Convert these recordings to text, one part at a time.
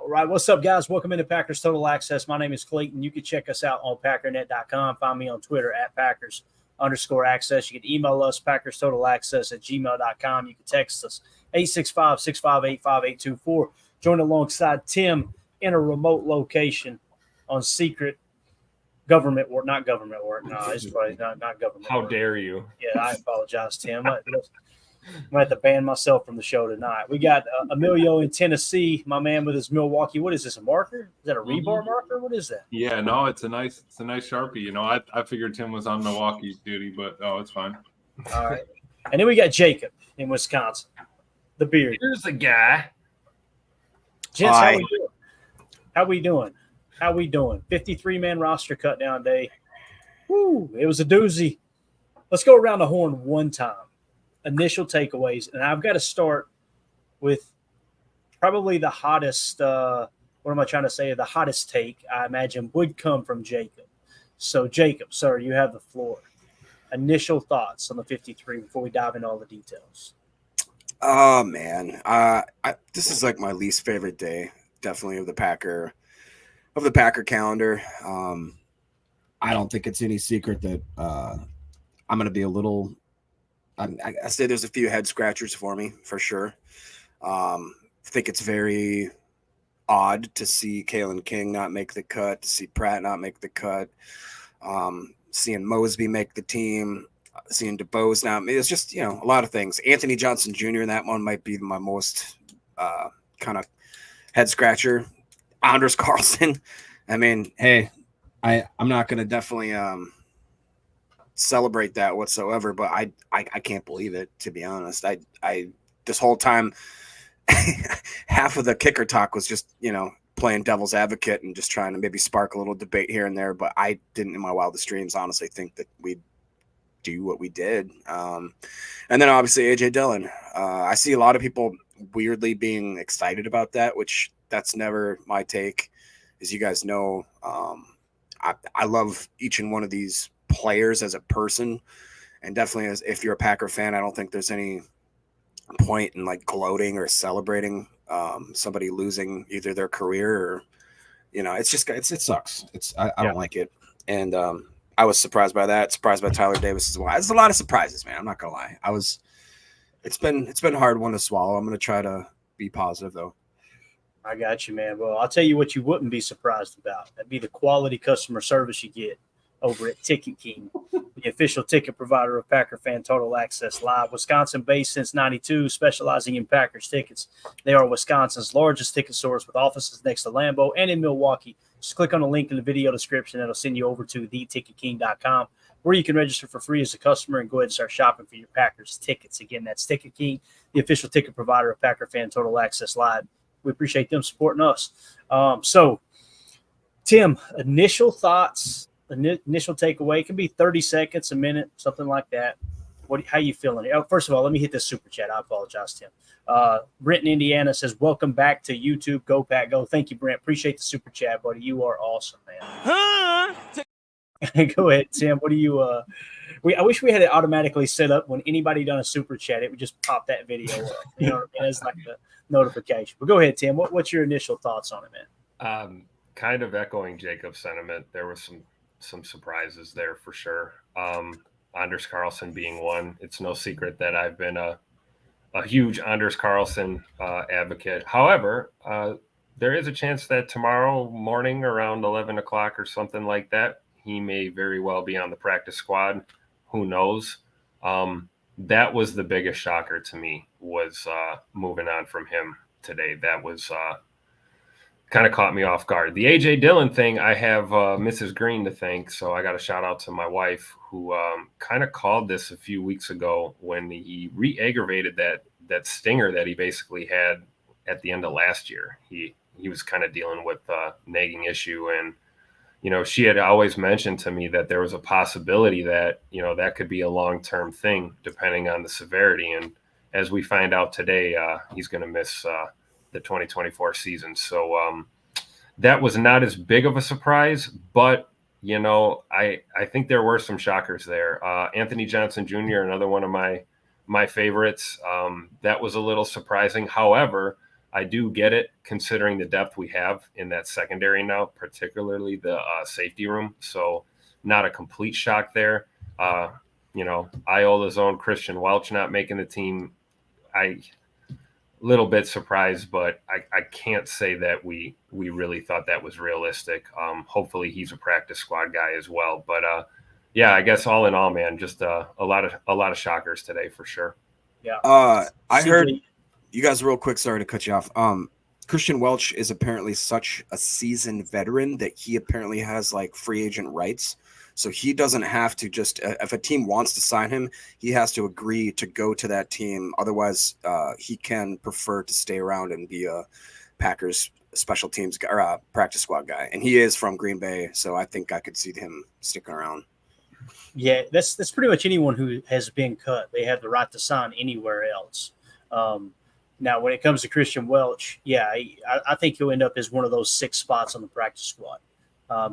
All right, what's up, guys? Welcome into Packers Total Access. My name is Clayton. You can check us out on packernet.com. Find me on Twitter at Packers_access. You can email us, PackersTotalAccess@gmail.com. You can text us, 865-658-5824. Join alongside Tim in a remote location on secret government work. Not government work. No, it's probably not government How work. dare you? Yeah, I apologize, Tim. I'm going to have to ban myself from the show tonight. We got Emilio in Tennessee, my man with his Milwaukee. What is this, a marker? Is that a rebar marker? What is that? Yeah, no, it's a nice Sharpie. You know, I figured Tim was on Milwaukee's duty, but it's fine. All right. And then we got Jacob in Wisconsin, the beard. Here's the guy. Gents, how we doing? How we doing? 53-man roster cut down day. Woo, it was a doozy. Let's go around the horn one time. Initial takeaways, and I've got to start with probably the hottest, what am I trying to say? The hottest take, I imagine, would come from Jacob. So, Jacob, sir, you have the floor. Initial thoughts on the 53 before we dive into all the details. Oh, man. This is like my least favorite day, definitely, of the Packer calendar. I don't think it's any secret that I'm going to be a little – I say there's a few head scratchers for me, for sure. I think it's very odd to see Kalen King not make the cut, to see Pratt not make the cut, seeing Mosby make the team, seeing DeBose not. It's just, a lot of things. Anthony Johnson Jr. in that one might be my most kind of head scratcher. Anders Carlson. I mean, hey, I'm not going to definitely celebrate that whatsoever, but I can't believe it, to be honest. I this whole time half of the kicker talk was just playing devil's advocate and just trying to maybe spark a little debate here and there, but I didn't in my wildest dreams honestly think that we'd do what we did. And then obviously AJ Dillon, I see a lot of people weirdly being excited about that, which that's never my take. As you guys know, I love each and one of these players as a person, and definitely as if you're a Packer fan, I don't think there's any point in like gloating or celebrating somebody losing either their career or it's just it sucks. I don't like it, and I was surprised by that. Surprised by Tyler Davis as well. There's a lot of surprises, man. I'm not gonna lie. It's been a hard one to swallow. I'm gonna try to be positive though. I got you, man. Well, I'll tell you what you wouldn't be surprised about. That'd be the quality customer service you get over at Ticket King, the official ticket provider of Packer Fan Total Access Live. Wisconsin-based since '92, specializing in Packers tickets. They are Wisconsin's largest ticket source with offices next to Lambeau and in Milwaukee. Just click on the link in the video description. That'll send you over to theticketking.com, where you can register for free as a customer and go ahead and start shopping for your Packers tickets. Again, that's Ticket King, the official ticket provider of Packer Fan Total Access Live. We appreciate them supporting us. So, Tim, initial thoughts, initial takeaway. It can be 30 seconds, a minute, something like that. How you feeling? First of all, let me hit this super chat. I apologize, Tim. Brent in Indiana says, welcome back to YouTube. Go, Pack, go. Thank you, Brent. Appreciate the super chat, buddy. You are awesome, man. Go ahead, Tim. What do you I wish we had it automatically set up when anybody done a super chat. It would just pop that video up. You know what I mean? It's like the notification. But go ahead, Tim. What's your initial thoughts on it, man? Kind of echoing Jacob's sentiment. There was some surprises there for sure. Anders Carlson being one. It's no secret that I've been a huge Anders Carlson advocate. However, there is a chance that tomorrow morning around 11 o'clock or something like that, he may very well be on the practice squad. Who knows? That was the biggest shocker to me, was moving on from him today. That was kind of caught me off guard. The A.J. Dillon thing, I have Mrs. Green to thank, so I got a shout out to my wife, who kind of called this a few weeks ago when he re-aggravated that stinger that he basically had at the end of last year. He was kind of dealing with a nagging issue, and she had always mentioned to me that there was a possibility that, that could be a long-term thing depending on the severity. And as we find out today, he's going to miss the 2024 season. So that was not as big of a surprise, but, I think there were some shockers there. Anthony Johnson Jr., another one of my favorites. That was a little surprising. However, I do get it considering the depth we have in that secondary now, particularly the safety room. So not a complete shock there. Iola's own Christian Welch not making the team. Little bit surprised, but I can't say that we really thought that was realistic. Hopefully he's a practice squad guy as well. But I guess all in all, man, just a lot of shockers today for sure. Yeah. I heard you guys real quick. Sorry to cut you off. Christian Welch is apparently such a seasoned veteran that he apparently has like free agent rights. So he doesn't have to just if a team wants to sign him, he has to agree to go to that team. Otherwise, he can prefer to stay around and be a Packers special teams guy or practice squad guy. And he is from Green Bay, so I think I could see him sticking around. Yeah, that's pretty much anyone who has been cut. They have the right to sign anywhere else. Now, when it comes to Christian Welch, I think he'll end up as one of those 6 spots on the practice squad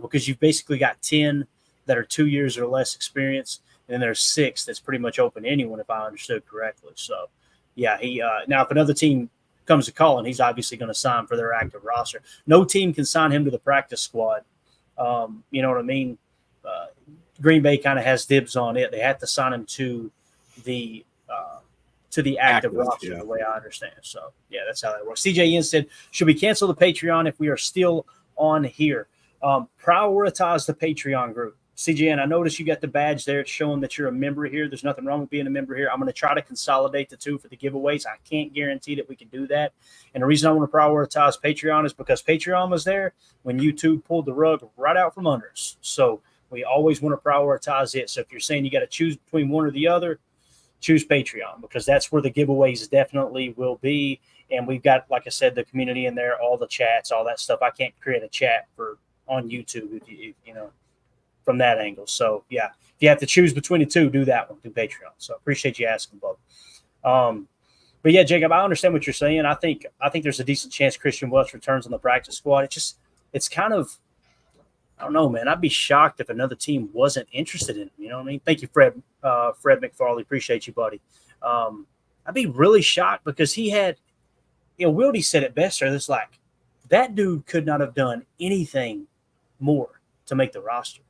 because you've basically got 10 that are 2 years or less experience, and then there's 6 that's pretty much open to anyone, if I understood correctly. So, he now if another team comes to calling, he's obviously going to sign for their active roster. No team can sign him to the practice squad. You know what I mean? Green Bay kind of has dibs on it. They have to sign him to the active roster, the way I understand. So, that's how that works. CJN said, should we cancel the Patreon if we are still on here? Prioritize the Patreon group. CJN, I noticed you got the badge there. It's showing that you're a member here. There's nothing wrong with being a member here. I'm going to try to consolidate the 2 for the giveaways. I can't guarantee that we can do that. And the reason I want to prioritize Patreon is because Patreon was there when YouTube pulled the rug right out from under us. So we always want to prioritize it. So if you're saying you got to choose between one or the other, choose Patreon because that's where the giveaways definitely will be. And we've got, like I said, the community in there, all the chats, all that stuff. I can't create a chat on YouTube if you know, from that angle. So if you have to choose between the 2, do that one, do Patreon. So appreciate you asking both. But Jacob, I understand what you're saying. I think there's a decent chance Christian Welch returns on the practice squad. It's kind of, I don't know, man. I'd be shocked if another team wasn't interested in him. You know what I mean? Thank you, Fred McFarley. Appreciate you, buddy. I'd be really shocked because he had, Wildy said it best. It's like that dude could not have done anything more to make the roster.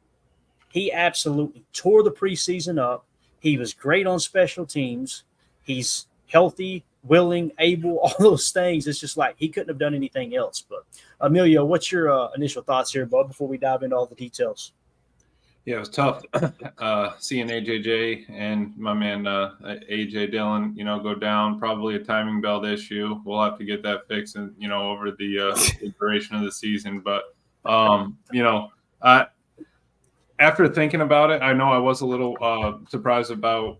He absolutely tore the preseason up. He was great on special teams. He's healthy, willing, able, all those things. It's just like he couldn't have done anything else. But Emilio, what's your initial thoughts here, bud, before we dive into all the details? Yeah, it was tough seeing AJJ and my man AJ Dillon, go down. Probably a timing belt issue. We'll have to get that fixed, and over the duration of the season. But after thinking about it, I know I was a little surprised about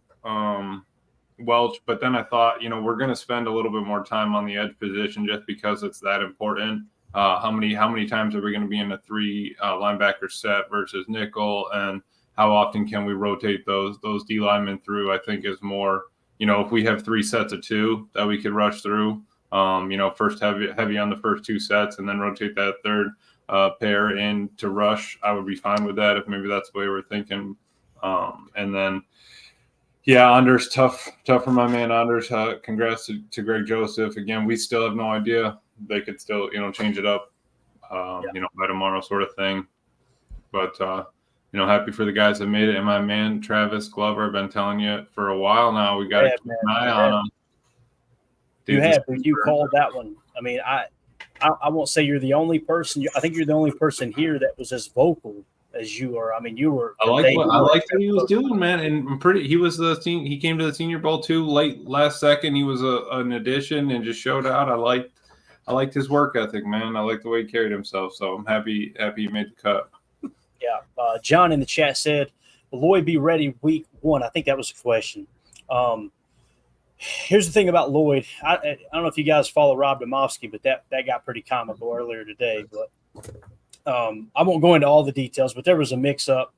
Welch, but then I thought, we're going to spend a little bit more time on the edge position just because it's that important. How many times are we going to be in a 3 linebacker set versus nickel, and how often can we rotate those D linemen through? I think is more, if we have 3 sets of 2 that we could rush through, first heavy on the first 2 sets and then rotate that third pair in to rush, I would be fine with that if maybe that's the way we're thinking. And then, Anders, tough for my man Anders. Congrats to Greg Joseph. Again, we still have no idea. They could still, change it up, by tomorrow sort of thing. But, happy for the guys that made it. And my man, Travis Glover, I've been telling you for a while now, we got to keep an eye on him. You called that one. I mean, I won't say you're the only person. I think you're the only person here that was as vocal as you are. I mean, you were. I liked what he was doing, man. And he was he came to the Senior Bowl too late last second. He was an addition and just showed out. I liked his work ethic, man. I liked the way he carried himself. So I'm happy he made the cut. Yeah. John in the chat said, will Lloyd be ready week 1? I think that was the question. Here's the thing about Lloyd. I don't know if you guys follow Rob Domofsky, but that got pretty comical earlier today. But I won't go into all the details, but there was a mix-up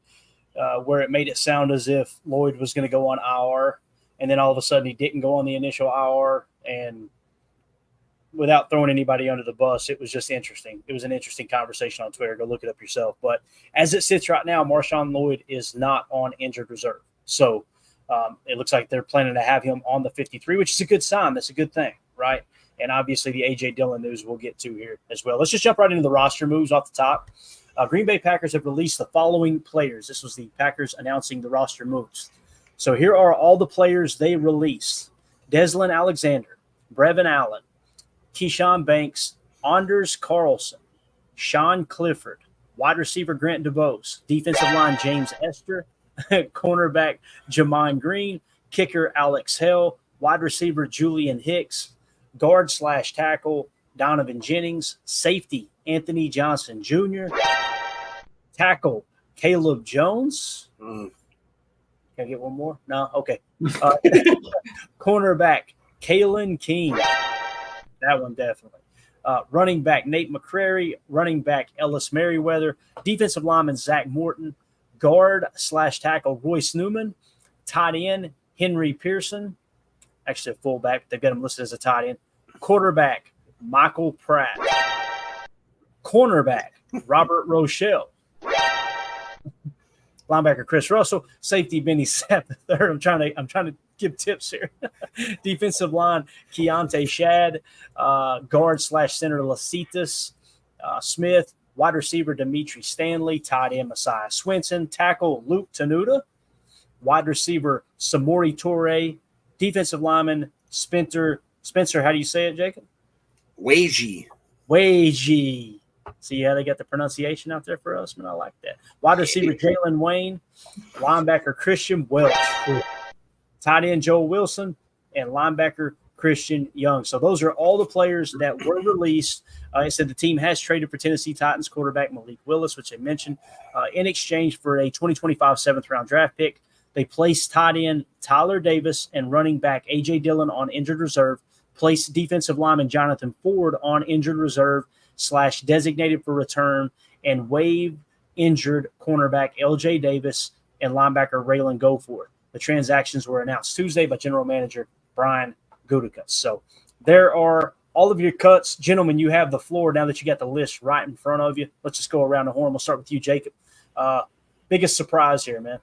where it made it sound as if Lloyd was going to go on IR, and then all of a sudden he didn't go on the initial IR. And without throwing anybody under the bus, it was just interesting. It was an interesting conversation on Twitter. Go look it up yourself. But as it sits right now, Marshawn Lloyd is not on injured reserve. So it looks like they're planning to have him on the 53, which is a good sign. That's a good thing, right? and obviously the A.J. Dillon news we'll get to here as well. Let's just jump right into the roster moves off the top. Green Bay Packers have released the following players. This was the Packers announcing the roster moves. So here are all the players they released. Deslin Alexander, Brevin Allen, Keyshawn Banks, Anders Carlson, Sean Clifford, wide receiver Grant DeVos, defensive line James Esther, cornerback Jamon Green, kicker Alex Hell, wide receiver Julian Hicks, guard/tackle Donovan Jennings, safety Anthony Johnson Jr., tackle Caleb Jones. Can I get one more? No? Okay. Cornerback Kalen King. That one definitely. Running back Nate McCrary, running back Ellis Merriweather, defensive lineman Zach Morton, guard/tackle Royce Newman, tight end Henry Pearson, actually a fullback, they've got him listed as a tight end, quarterback Michael Pratt, cornerback Robert Rochelle, linebacker Chris Russell, safety Benny Sapp III. I'm trying to give tips here. Defensive line Keontae Shad, guard/center Lasitas Smith, wide receiver Dimitri Stanley, tight end Messiah Swinson, tackle Luke Tenuta, wide receiver Samori Toure, defensive lineman Spencer. How do you say it, Jacob? Wagey. See how they got the pronunciation out there for us, man. I like that. Wide receiver Jalen Wayne, linebacker Christian Welch, tight end Joel Wilson, and linebacker Christian Young. So those are all the players that were released. I said the team has traded for Tennessee Titans quarterback Malik Willis, which I mentioned, in exchange for a 2025 seventh-round draft pick. They placed tight end Tyler Davis and running back A.J. Dillon on injured reserve, placed defensive lineman Jonathan Ford on injured reserve / designated for return, and waived injured cornerback L.J. Davis and linebacker Raylan Goforth. The transactions were announced Tuesday by general manager Brian Gutekunst. So there are all of your cuts. Gentlemen, you have the floor now that you got the list right in front of you. Let's just go around the horn. We'll start with you, Jacob. Biggest surprise here, man.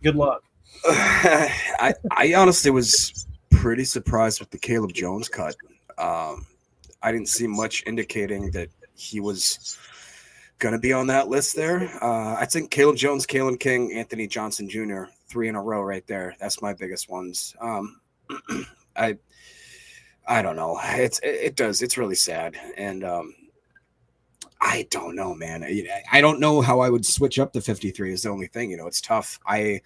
Good luck. I honestly was pretty surprised with the Caleb Jones cut. I didn't see much indicating that he was going to be on that list there. I think Caleb Jones, Kalen King, Anthony Johnson Jr., 3 in a row right there. That's my biggest ones. I don't know. It's really sad. And I don't know, man. I don't know how I would switch up to 53 is the only thing. It's tough. I'm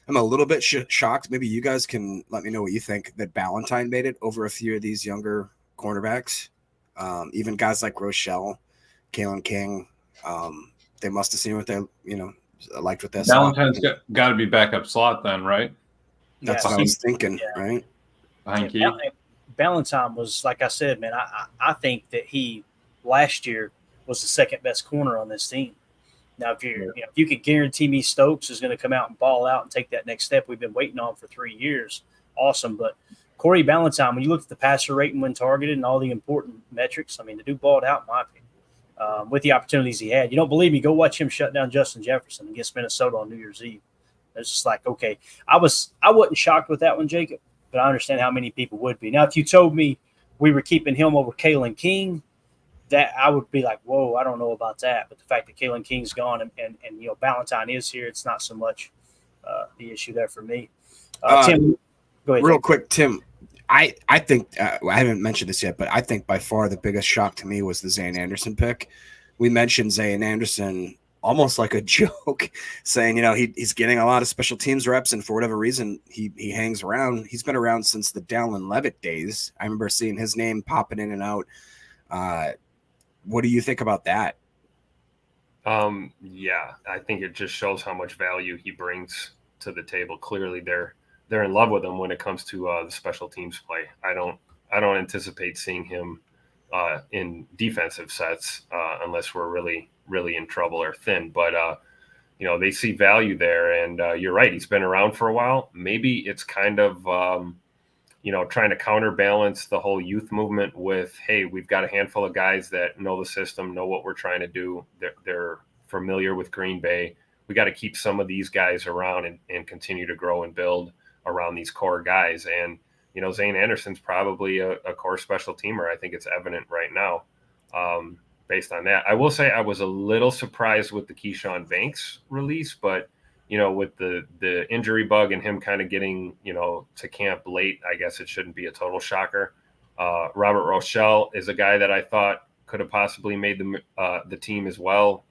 a little bit shocked. Maybe you guys can let me know what you think that Ballantyne made it over a few of these younger cornerbacks. Even guys like Rochelle, Kalen King, they must have seen what they, liked with this. Ballantyne's got to be backup slot then, right? That's what I was thinking, right? Behind Ballantyne was, like I said, man, I think that he last year was the second best corner on this team. Now, if you could guarantee me Stokes is going to come out and ball out and take that next step we've been waiting on for 3 years, awesome. But Corey Ballantyne, when you look at the passer rating when targeted and all the important metrics, I mean, the dude balled out, in my opinion, with the opportunities he had. You don't believe me? Go watch him shut down Justin Jefferson against Minnesota on New Year's Eve. It's just like, okay, I wasn't shocked with that one, Jacob, but I understand how many people would be. Now, if you told me we were keeping him over Kalen King, that I would be like, whoa, I don't know about that. But the fact that Kalen King's gone and Ballantyne is here, it's not so much the issue there for me. Tim, go ahead. Real quick, Tim. I think I haven't mentioned this yet, but I think by far the biggest shock to me was the Zane Anderson pick. We mentioned Zane Anderson almost like a joke, saying, he's getting a lot of special teams reps, and for whatever reason, he hangs around. He's been around since the Dallin Levitt days. I remember seeing his name popping in and out. What do you think about that? Yeah, I think it just shows how much value he brings to the table. Clearly, they're in love with him when it comes to the special teams play. I don't anticipate seeing him in defensive sets unless we're really, really in trouble or thin. But they see value there, and you're right. He's been around for a while. Maybe it's kind of trying to counterbalance the whole youth movement with, hey, we've got a handful of guys that know the system, know what we're trying to do. They're familiar with Green Bay. We got to keep some of these guys around and continue to grow and build around these core guys. And Zane Anderson's probably a core special teamer. I think it's evident right now based on that. I will say I was a little surprised with the Keyshawn Banks release, but, with the injury bug and him kind of getting, to camp late, I guess it shouldn't be a total shocker. Robert Rochelle is a guy that I thought could have possibly made the team as well.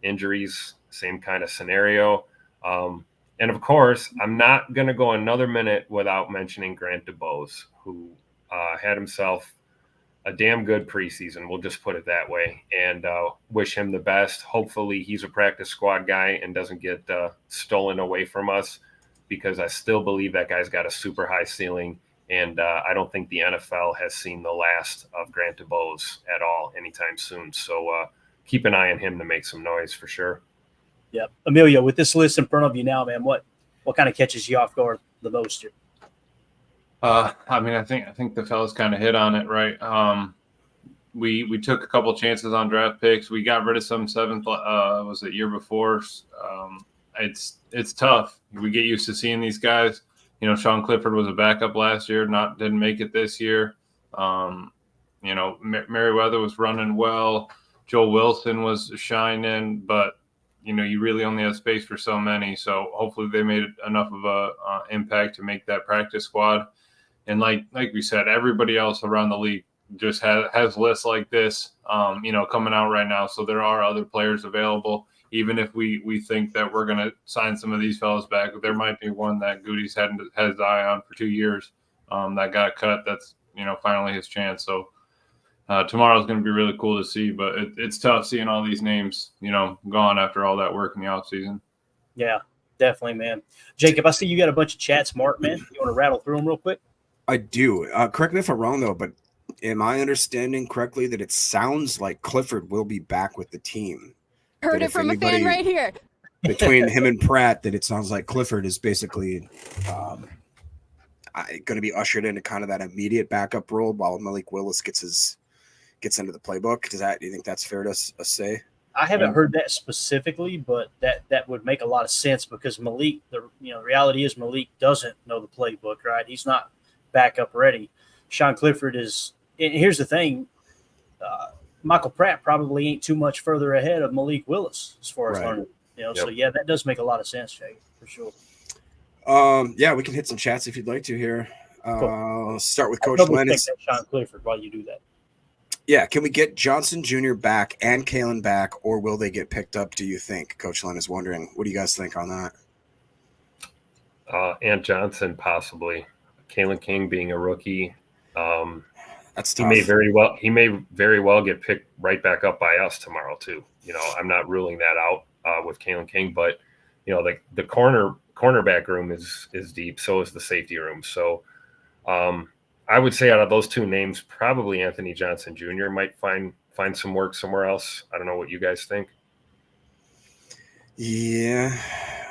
Injuries, same kind of scenario. And of course, I'm not going to go another minute without mentioning Grant DuBose, who had himself a damn good preseason. We'll just put it that way, and wish him the best. Hopefully he's a practice squad guy and doesn't get stolen away from us, because I still believe that guy's got a super high ceiling. And I don't think the NFL has seen the last of Grant DuBose at all anytime soon. So keep an eye on him to make some noise for sure. Yep. Emilio, with this list in front of you now, man, what kind of catches you off guard the most here? I think the fellas kind of hit on it, right? We took a couple chances on draft picks. We got rid of some seventh, was it year before? It's tough. We get used to seeing these guys. Sean Clifford was a backup last year, didn't make it this year. Merriweather was running well. Joel Wilson was shining, but you really only have space for so many. So hopefully they made enough of a impact to make that practice squad. And like we said, everybody else around the league just has lists like this, coming out right now. So there are other players available. Even if we think that we're going to sign some of these fellas back, there might be one that Goody's had his eye on for 2 years that got cut. That's, finally his chance. So tomorrow is going to be really cool to see, but it's tough seeing all these names, gone after all that work in the offseason. Yeah, definitely, man. Jacob, I see you got a bunch of chats marked, man. You want to rattle through them real quick? I do. Correct me if I'm wrong, though, but am I understanding correctly that it sounds like Clifford will be back with the team? Heard it from a fan right here. Between him and Pratt, that it sounds like Clifford is basically going to be ushered into kind of that immediate backup role while Malik Willis gets into the playbook. Do you think that's fair to say? I haven't heard that specifically, but that would make a lot of sense, because Malik, the reality is Malik doesn't know the playbook, right? He's not backup ready. Sean Clifford is. And here's the thing. Michael Pratt probably ain't too much further ahead of Malik Willis as far as learning. Yep. So yeah, that does make a lot of sense, Jay, for sure. Yeah, we can hit some chats if you'd like to here. Cool. Let's start with Coach Double Lennis. check that Sean Clifford while you do that. Yeah, can we get Johnson Jr. back and Kalen back, or will they get picked up, do you think? Coach Len is wondering. What do you guys think on that? And Johnson, possibly. Kalen King being a rookie. That's tough. He may very well get picked right back up by us tomorrow too. I'm not ruling that out with Kalen King, but the cornerback room is deep. So is the safety room. So I would say out of those two names, probably Anthony Johnson Jr. might find some work somewhere else. I don't know what you guys think. Yeah.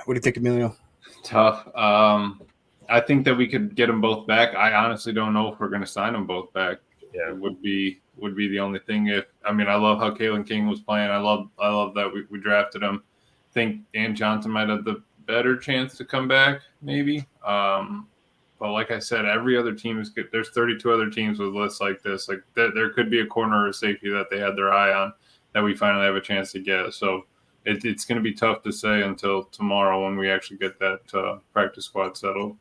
What do you think, Emilio? Tough. I think that we could get them both back. I honestly don't know if we're going to sign them both back. Yeah, it would be the only thing. I love how Kalen King was playing. I love that we drafted him. I think Dan Johnson might have the better chance to come back, maybe. But like I said, every other team there's 32 other teams with lists like this. Like there could be a corner or a safety that they had their eye on that we finally have a chance to get. So it's going to be tough to say until tomorrow when we actually get that practice squad settled.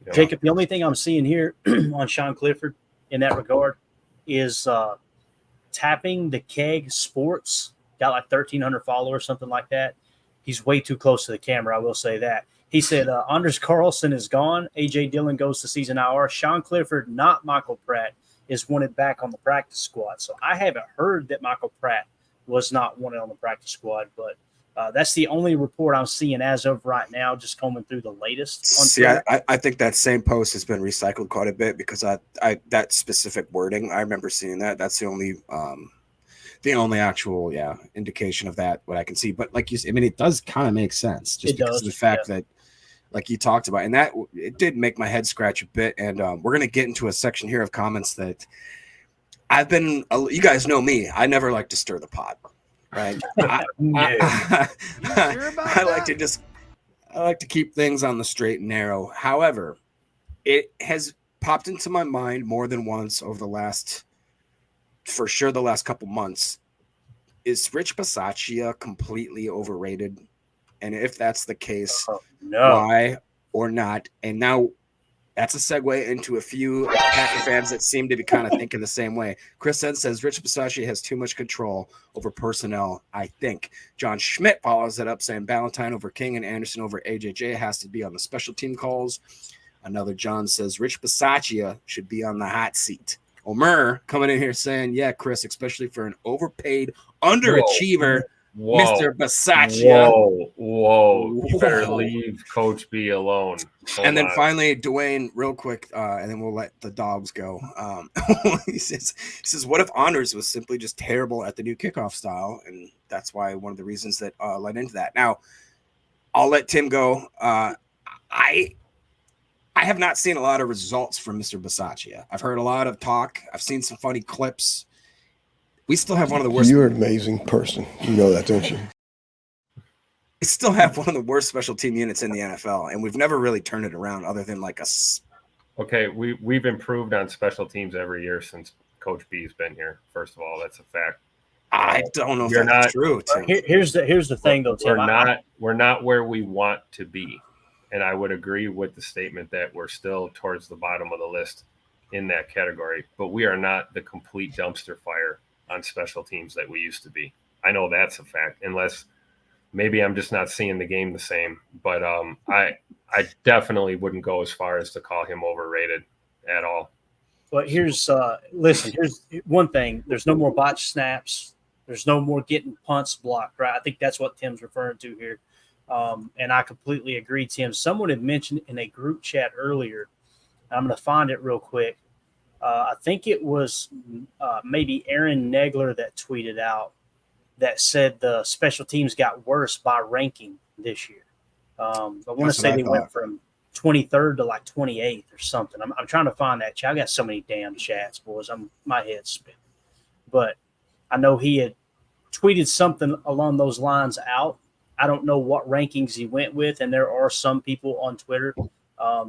Yeah. Jacob, the only thing I'm seeing here on Sean Clifford in that regard is tapping the Keg Sports. Got like 1,300 followers, something like that. He's way too close to the camera, I will say that. He said, Anders Carlson is gone. A.J. Dillon goes to season IR. Sean Clifford, not Michael Pratt, is wanted back on the practice squad. So I haven't heard that Michael Pratt was not wanted on the practice squad, but that's the only report I'm seeing as of right now, just combing through the latest. See, I think that same post has been recycled quite a bit, because I that specific wording, I remember seeing that. That's the only actual indication of that, what I can see. But like you said, it does kind of make sense, just because of the fact that, like you talked about, and that it did make my head scratch a bit. And we're going to get into a section here of comments that you guys know me. I never like to stir the pot, right? I like to keep things on the straight and narrow. However, it has popped into my mind more than once over the last couple months. Is Rich Bisaccia completely overrated? And if that's the case, why or not? And now that's a segue into a few Packer fans that seem to be kind of thinking the same way. Chris Ed says Rich Bisaccia has too much control over personnel, I think. John Schmidt follows it up saying Ballantyne over King and Anderson over AJJ has to be on the special team calls. Another John says Rich Bisaccia should be on the hot seat. Omer coming in here saying, yeah, Chris, especially for an overpaid underachiever, Mr. Bisaccia. Whoa. You better leave Coach B alone. And then finally, Dwayne, real quick, and then we'll let the dogs go. He says, what if Honors was simply just terrible at the new kickoff style? And that's why one of the reasons that led into that. Now, I'll let Tim go. I have not seen a lot of results from Mr. Bisaccia. I've heard a lot of talk. I've seen some funny clips. We still have one of the worst. You're an amazing person. You know that, don't you? We still have one of the worst special team units in the NFL, and we've never really turned it around other than like a. Okay, we've improved on special teams every year since Coach B's been here. First of all, that's a fact. I don't know if that's true. Here's the thing, though, Tim. We're not where we want to be, and I would agree with the statement that we're still towards the bottom of the list in that category. But we are not the complete dumpster fire on special teams that we used to be. I know that's a fact, unless maybe I'm just not seeing the game the same. But I definitely wouldn't go as far as to call him overrated at all. But here's one thing. There's no more botched snaps. There's no more getting punts blocked, right? I think that's what Tim's referring to here. And I completely agree, Tim. Someone had mentioned in a group chat earlier, I'm going to find it real quick. I think it was maybe Aaron Negler that tweeted out that said the special teams got worse by ranking this year. I want to say they went from 23rd to like 28th or something. I'm trying to find that chat. I got so many damn chats, boys. My head's spinning. But I know he had tweeted something along those lines out. I don't know what rankings he went with, and there are some people on Twitter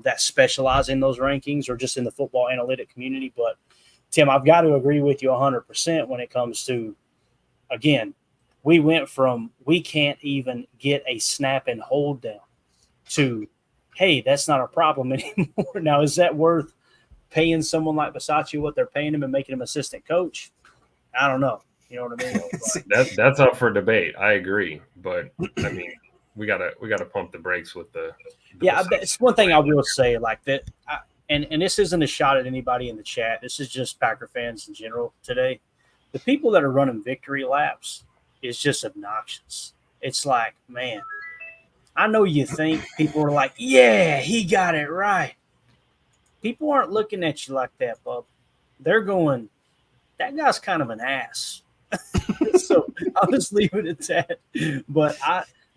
that specialize in those rankings or just in the football analytic community. But, Tim, I've got to agree with you 100% when it comes to, again, we went from we can't even get a snap and hold down to, hey, that's not a problem anymore. Now, is that worth paying someone like Bisaccia what they're paying him and making him assistant coach? I don't know. You know what I mean? That's up for debate. I agree. But, I mean, we gotta pump the brakes with the it's one thing I will say like that, and this isn't a shot at anybody in the chat. This is just Packer fans in general today. The people that are running victory laps is just obnoxious. It's like, man, I know you think people are like, yeah, he got it right. People aren't looking at you like that, bub. They're going, that guy's kind of an ass. So I'll just leave it at that. But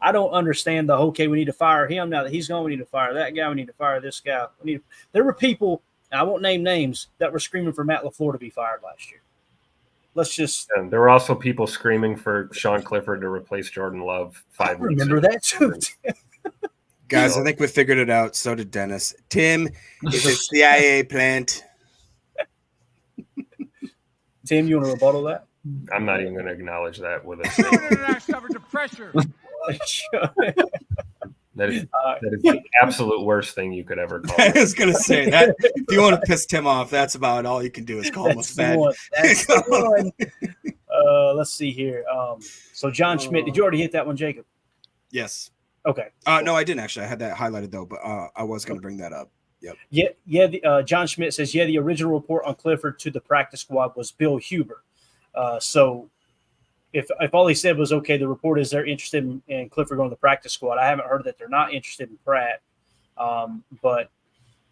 I don't understand okay, we need to fire him now that he's gone. We need to fire that guy. We need to fire this guy. There were people, and I won't name names, that were screaming for Matt LaFleur to be fired last year. And there were also people screaming for Sean Clifford to replace Jordan Love 5 weeks ago. Remember that too. Guys, I think we figured it out. So did Dennis. Tim, is it CIA plant? Tim, you want to rebuttal that? I'm not even going to acknowledge that with a statement. Pressure. That is the absolute worst thing you could ever call I was going to say that. If you want to piss Tim off, that's about all you can do is call him a fed. That's the one. Let's see here. So John Schmidt, did you already hit that one, Jacob? Yes. Okay. No, I didn't actually. I had that highlighted though, but I was going to bring that up. Yep. Yeah. John Schmidt says, the original report on Clifford to the practice squad was Bill Huber. So if all he said was, okay, the report is they're interested in Clifford going to the practice squad. I haven't heard that they're not interested in Pratt. But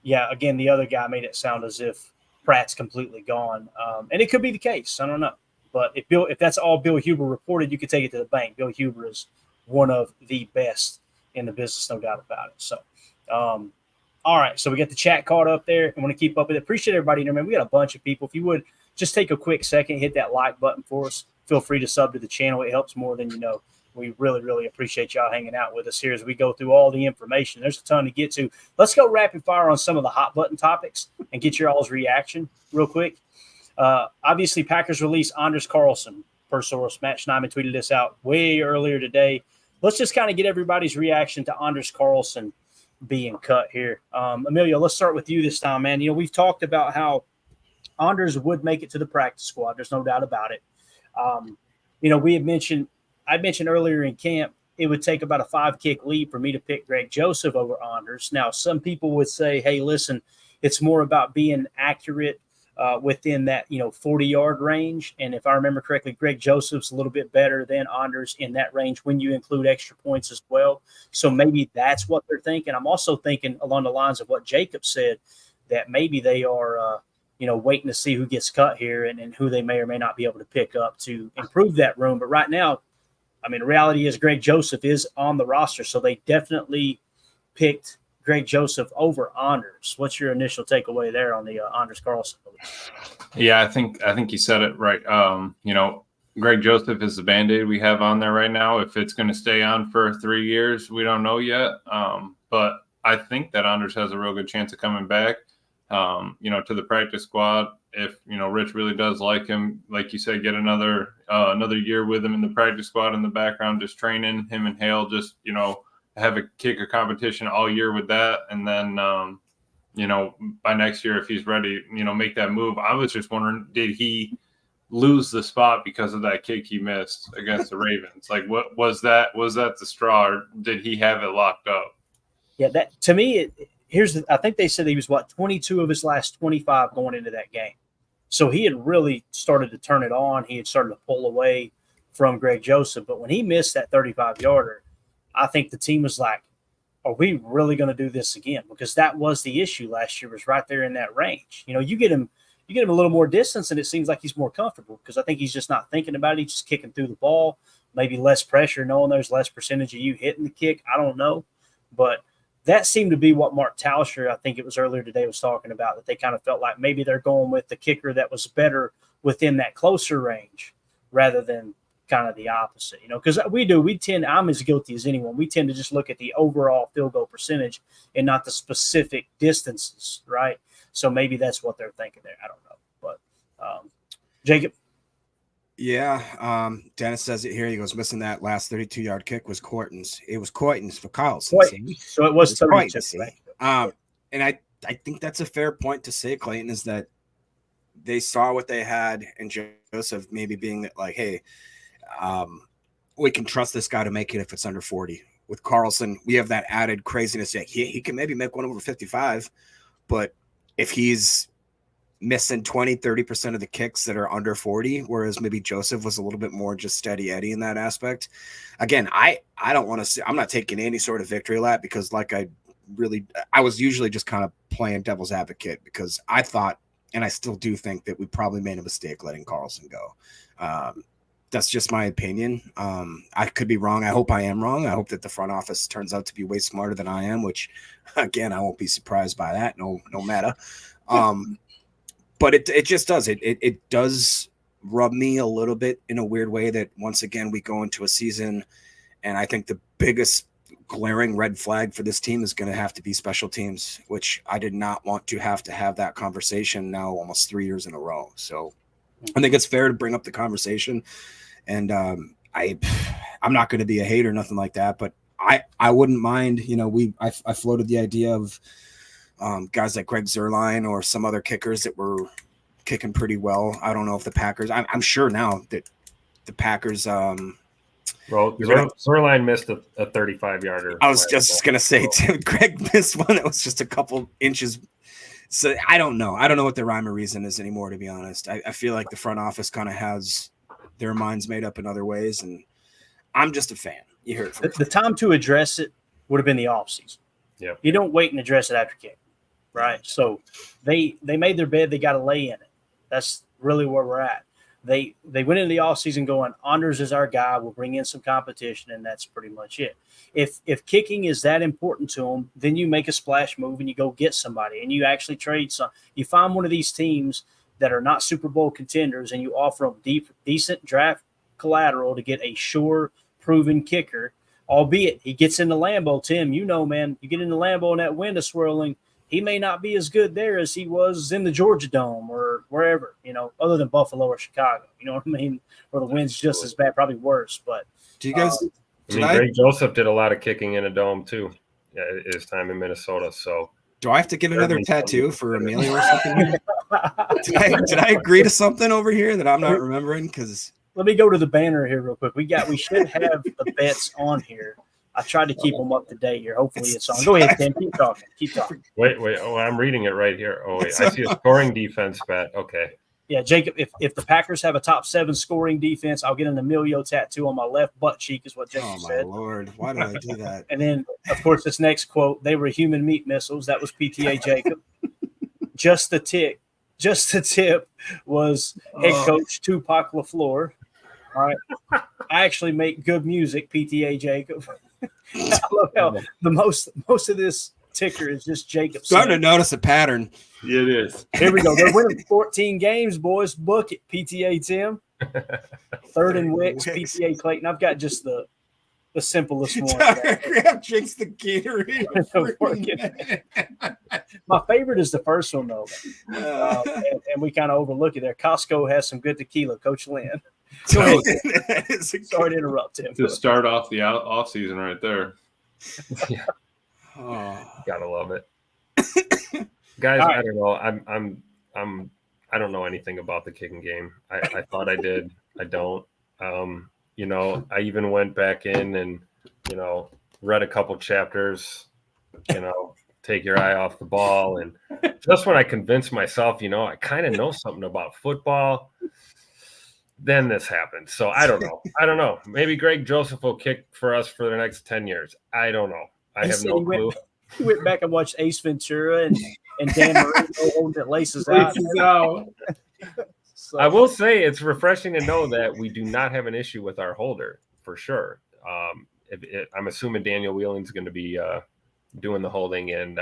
yeah, again, the other guy made it sound as if Pratt's completely gone. And it could be the case. I don't know. But if that's all Bill Huber reported, you could take it to the bank. Bill Huber is one of the best in the business, no doubt about it. So, all right. So we got the chat caught up there. I want to keep up with it. Appreciate everybody. Man, we got a bunch of people. If you would just take a quick second, hit that like button for us. Feel free to sub to the channel. It helps more than you know. We really, really appreciate y'all hanging out with us here as we go through all the information. There's a ton to get to. Let's go rapid fire on some of the hot button topics and get your all's reaction real quick. Obviously, Packers release Anders Carlson, per source. Matt Schneidman tweeted this out way earlier today. Let's just kind of get everybody's reaction to Anders Carlson being cut here. Emilio, let's start with you this time, man. You know, we've talked about how Anders would make it to the practice squad. There's no doubt about it. You know, I mentioned earlier in camp, it would take about a 5-kick lead for me to pick Greg Joseph over Anders. Now, some people would say, hey, listen, it's more about being accurate within that, 40-yard range. And if I remember correctly, Greg Joseph's a little bit better than Anders in that range when you include extra points as well. So maybe that's what they're thinking. I'm also thinking along the lines of what Jacob said, that maybe they are waiting to see who gets cut here and who they may or may not be able to pick up to improve that room. But right now, I mean, the reality is Greg Joseph is on the roster, so they definitely picked Greg Joseph over Anders. What's your initial takeaway there on the Anders Carlson? Yeah, I think you said it right. Greg Joseph is the Band-Aid we have on there right now. If it's going to stay on for 3 years, we don't know yet. But I think that Anders has a real good chance of coming back, to the practice squad. If, Rich really does like him, like you said, get another year with him in the practice squad in the background, just training him and Hale, just, have a kicker competition all year with that. And then, by next year, if he's ready, make that move. I was just wondering, did he lose the spot because of that kick he missed against the Ravens? Like, what was that the straw, or did he have it locked up? Yeah, that to me, I think they said he was 22 of his last 25 going into that game. So he had really started to turn it on. He had started to pull away from Greg Joseph. But when he missed that 35-yarder, I think the team was like, are we really going to do this again? Because that was the issue last year, was right there in that range. You get him a little more distance, and it seems like he's more comfortable because I think he's just not thinking about it. He's just kicking through the ball, maybe less pressure, knowing there's less percentage of you hitting the kick. I don't know. But that seemed to be what Mark Tauscher, I think it was earlier today, was talking about, that they kind of felt like maybe they're going with the kicker that was better within that closer range rather than kind of the opposite, because I'm as guilty as anyone. We tend to just look at the overall field goal percentage and not the specific distances, right? So maybe that's what they're thinking there. I don't know. But Jacob? Yeah, Dennis says it here. He goes, missing that last 32-yard kick was Courtney's. It was Courtney's for Carlson. So it was 32. Right? And I think that's a fair point to say, Clayton, is that they saw what they had in Joseph, maybe being like, hey, we can trust this guy to make it if it's under 40. With Carlson, we have that added craziness. He can maybe make one over 55, but if he's missing 20-30% of the kicks that are under 40, whereas maybe Joseph was a little bit more just steady Eddie in that aspect. Again, I don't want to see, I'm not taking any sort of victory lap, because I was usually just kind of playing devil's advocate, because I thought, and I still do think, that we probably made a mistake letting Carlson go. That's just my opinion. I could be wrong. I hope I am wrong. I hope that the front office turns out to be way smarter than I am, which, again, I won't be surprised by that. No matter. But it just does. It does rub me a little bit in a weird way that, once again, we go into a season, and I think the biggest glaring red flag for this team is going to have to be special teams, which I did not want to have that conversation now almost 3 years in a row. So I think it's fair to bring up the conversation, and I'm not going to be a hater, nothing like that, but I wouldn't mind, I floated the idea of guys like Greg Zuerlein or some other kickers that were kicking pretty well. I don't know if the Packers, I'm sure now that the Packers, Zuerlein missed a 35-yarder. I was just going to say, Tim, Greg missed one that was just a couple inches. So I don't know. I don't know what the rhyme or reason is anymore, to be honest. I feel like the front office kind of has their minds made up in other ways, and I'm just a fan. You heard it from the time to address it would have been the offseason. Yeah. You don't wait and address it after kick, right? So they made their bed. They got to lay in it. That's really where we're at. They went into the offseason going, Anders is our guy. We'll bring in some competition, and that's pretty much it. If kicking is that important to them, then you make a splash move and you go get somebody, and you actually trade some. You find one of these teams that are not Super Bowl contenders, and you offer them decent draft collateral to get a sure, proven kicker, albeit he gets into Lambeau, Tim, you know, man, you get into Lambeau and that wind is swirling, he may not be as good there as he was in the Georgia Dome or wherever, you know, other than Buffalo or Chicago, you know what I mean? Where the wind's just as bad, probably worse. But do you guys Greg Joseph did a lot of kicking in a dome too. Yeah, his time in Minnesota. So do I have to get another tattoo for Emilio or something here? Did I agree to something over here that I'm not remembering? Because let me go to the banner here real quick. We should have the bets on here. I tried to keep them up to date here. Hopefully it's on. Go ahead, Tim. Keep talking. Wait. Oh, I'm reading it right here. Oh, wait. I see a scoring defense bet. Okay. Yeah, Jacob, if the Packers have a top 7 scoring defense, I'll get an Emilio tattoo on my left butt cheek is what Jacob said. Oh, my Lord. Why do I do that? And then, of course, this next quote, they were human meat missiles. That was PTA Jacob. Just the tip was head coach Tupac LaFleur. All right. I actually make good music, PTA Jacob. I love how the most of this ticker is just Jacob. Starting to notice a pattern. It is. Here we go. They're winning 14 games, boys. Book it, PTA Tim. 3rd and Wicks, PTA Clayton. I've got just the simplest one. Grab drinks the Gatorade. My favorite is the first one, though. And we kind of overlook it there. Costco has some good tequila, Coach Lynn. Go ahead. Sorry to interrupt him. To start off the off season right there. Yeah. Gotta love it. Guys, right. I don't know. I don't know anything about the kicking game. I thought I did. I don't. You know, I even went back in and, you know, read a couple chapters, you know, take your eye off the ball. And just when I convinced myself, you know, I kind of know something about football, then this happened. So I don't know. Maybe Greg Joseph will kick for us for the next 10 years. I don't know. I have no clue. He went back and watched Ace Ventura and Dan Marino holding it laces out. So, I will say it's refreshing to know that we do not have an issue with our holder for sure. I'm assuming Daniel Whelan's going to be doing the holding, and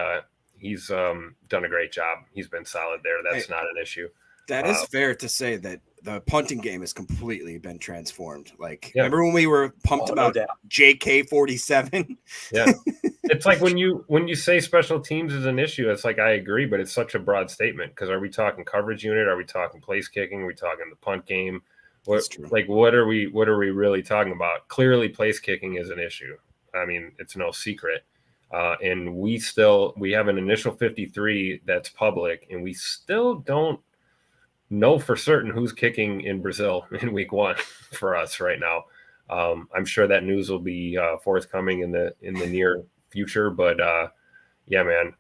he's done a great job. He's been solid there. That's not an issue. That is fair to say that the punting game has completely been transformed. Like, remember when we were pumped about JK-47? Yeah. It's like when you say special teams is an issue, it's like I agree, but it's such a broad statement because are we talking coverage unit? Are we talking place kicking? Are we talking the punt game? What are we really talking about? Clearly, place kicking is an issue. I mean, it's no secret. And we have an initial 53 that's public, and we still don't know for certain who's kicking in Brazil in week 1 for us right now. I'm sure that news will be forthcoming in the near future, but yeah, man,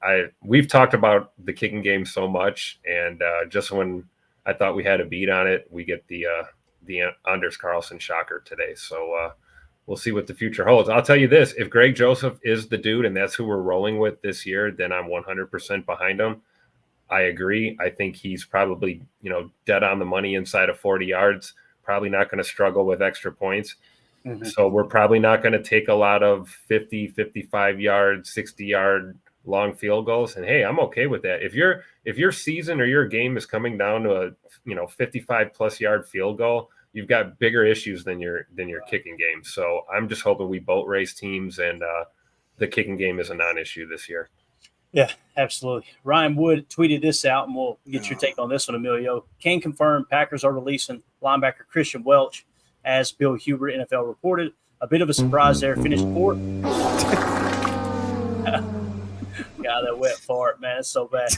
we've talked about the kicking game so much, and just when I thought we had a beat on it, we get the Anders Carlson shocker today. So we'll see what the future holds. I'll tell you this: if Greg Joseph is the dude, and that's who we're rolling with this year, then I'm 100% behind him. I agree. I think he's probably, you know, dead on the money inside of 40 yards. Probably not going to struggle with extra points. Mm-hmm. So we're probably not going to take a lot of 50, 55 yard, 60-yard long field goals. And hey, I'm okay with that. If your season or your game is coming down to a, you know, 55 plus yard field goal, you've got bigger issues than your kicking game. So I'm just hoping we boat race teams, and the kicking game is a non-issue this year. Yeah, absolutely. Ryan Wood tweeted this out, and we'll get your take on this one, Emilio. Can confirm Packers are releasing linebacker Christian Welch, as Bill Huber, NFL, reported. A bit of a surprise there. Finished 4th. God, that wet fart, man. It's so bad.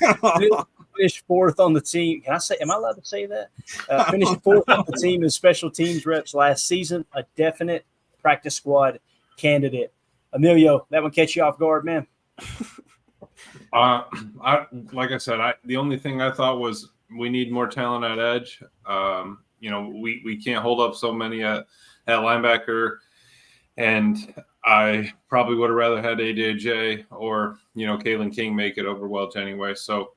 Finished 4th on the team. Can I say, am I allowed to say that? Finished 4th on the team in special teams reps last season. A definite practice squad candidate. Emilio, that one catch you off guard, man? Like I said, the only thing I thought was we need more talent at edge. You know, we can't hold up so many at linebacker, and I probably would have rather had AJ or, you know, Kalen King make it over Welch anyway. So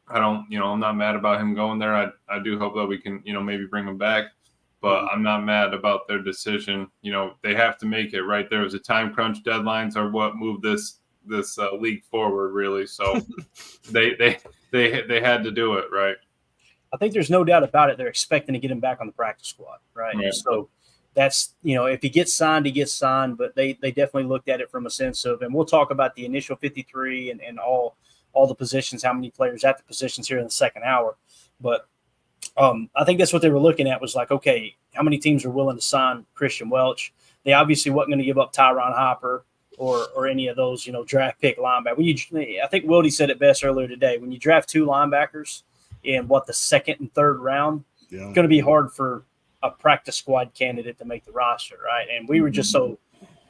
I'm not mad about him going there. I do hope that we can, you know, maybe bring him back, but I'm not mad about their decision. You know, they have to make it right. There was a time crunch. Deadlines are what moved this league forward, really. So they had to do it, right? I think there's no doubt about it. They're expecting to get him back on the practice squad, right? So that's, if he gets signed, he gets signed. But they definitely looked at it from a sense of, and we'll talk about the initial 53 and all the positions, how many players at the positions here in the second hour. But I think that's what they were looking at, was like, okay, how many teams are willing to sign Christian Welch? They obviously wasn't going to give up Tyron Hopper or any of those, draft pick linebackers. I think Wildy said it best earlier today. When you draft 2 linebackers in the second and third round, it's going to be hard for a practice squad candidate to make the roster, right? And we were just so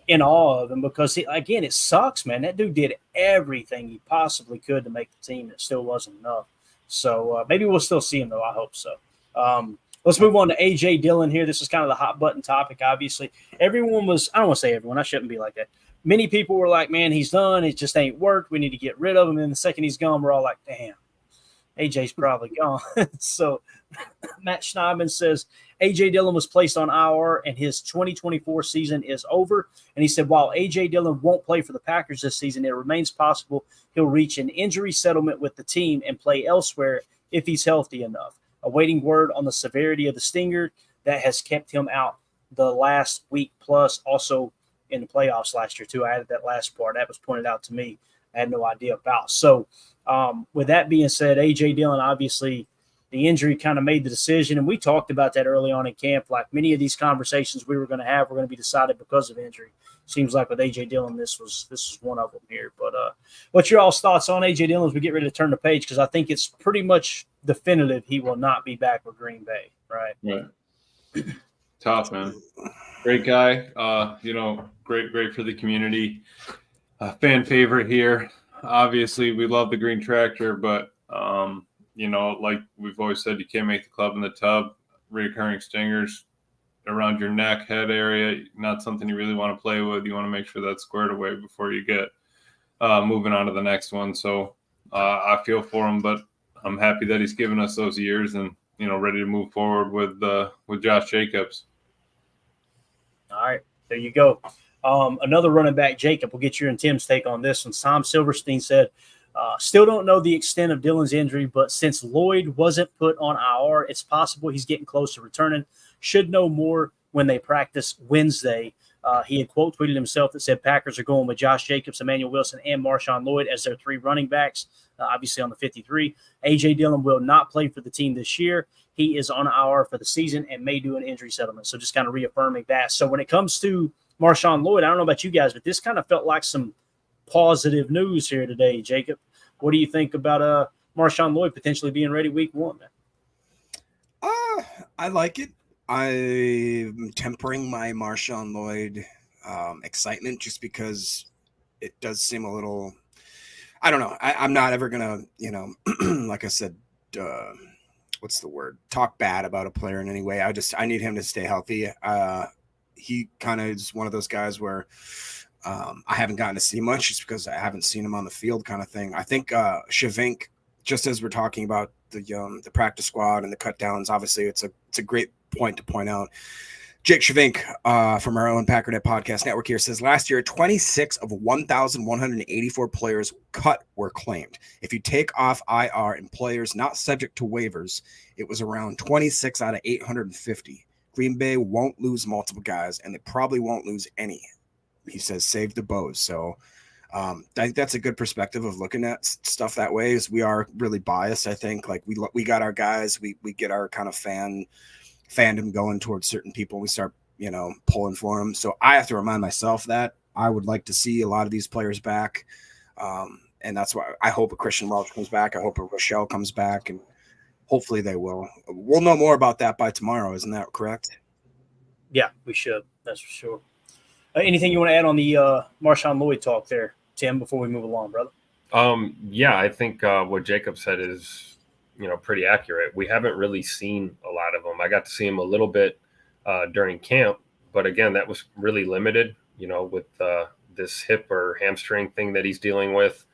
in awe of him because, again, it sucks, man. That dude did everything he possibly could to make the team, and it still wasn't enough. So maybe we'll still see him, though. I hope so. Let's move on to A.J. Dillon here. This is kind of the hot button topic, obviously. Everyone was – I don't want to say everyone. I shouldn't be like that. Many people were like, man, he's done. It just ain't worked. We need to get rid of him. And the second he's gone, we're all like, damn, A.J.'s probably gone. So Matt Schneidman says A.J. Dillon was placed on IR and his 2024 season is over. And he said, while A.J. Dillon won't play for the Packers this season, it remains possible he'll reach an injury settlement with the team and play elsewhere if he's healthy enough. Awaiting word on the severity of the stinger that has kept him out the last week plus, also in the playoffs last year too. I added that last part. That was pointed out to me. I had no idea about. So with that being said, A.J. Dillon, obviously the injury kind of made the decision, and we talked about that early on in camp. Like many of these conversations we were going to have were going to be decided because of injury. Seems like with A.J. Dillon, this was one of them here. But what's your all's thoughts on A.J. Dillon as we get ready to turn the page? Because I think it's pretty much definitive he will not be back with Green Bay, right? Right. Tough, man. Great guy. Great for the community. Fan favorite here. Obviously, we love the green tractor, but like we've always said, you can't make the club in the tub. Reoccurring stingers around your neck, head area, not something you really want to play with. You want to make sure that's squared away before you get moving on to the next one. So I feel for him, but I'm happy that he's given us those years and, ready to move forward with Josh Jacobs. All right, there you go. Another running back, Jacob. We'll get your and Tim's take on this one. Tom Silverstein said, still don't know the extent of Dillon's injury, but since Lloyd wasn't put on IR, it's possible he's getting close to returning. Should know more when they practice Wednesday. He had quote tweeted himself that said Packers are going with Josh Jacobs, Emmanuel Wilson, and Marshawn Lloyd as their 3 running backs, obviously on the 53. A.J. Dillon will not play for the team this year. He is on IR for the season and may do an injury settlement. So just kind of reaffirming that. So when it comes to Marshawn Lloyd, I don't know about you guys, but this kind of felt like some positive news here today, Jacob. What do you think about Marshawn Lloyd potentially being ready week 1? I like it. I'm tempering my Marshawn Lloyd excitement just because it does seem a little – I don't know. I'm not ever going to, like I said, what's the word? Talk bad about a player in any way. I need him to stay healthy. He kind of is one of those guys where I haven't gotten to see much just because I haven't seen him on the field kind of thing. I think Shavink, just as we're talking about the practice squad and the cut downs, obviously it's a great point to point out. Jake Shavink from our own Packernet Podcast Network here says last year, 26 of 1,184 players cut were claimed. If you take off IR and players not subject to waivers, it was around 26 out of 850. Green Bay won't lose multiple guys, and they probably won't lose any. He says, save the bows. So I think that's a good perspective of looking at stuff that way. Is we are really biased. I think like we got our guys, we get our kind of fandom going towards certain people. We start, pulling for them. So I have to remind myself that I would like to see a lot of these players back. And that's why I hope a Christian Welch comes back. I hope a Rochelle comes back, and hopefully they will. We'll know more about that by tomorrow. Isn't that correct? Yeah, we should. That's for sure. Anything you want to add on the Marshawn Lloyd talk there, Tim, before we move along, brother? Yeah, I think what Jacob said is, pretty accurate. We haven't really seen a lot of them. I got to see him a little bit during camp, but again, that was really limited, with this hip or hamstring thing that he's dealing with,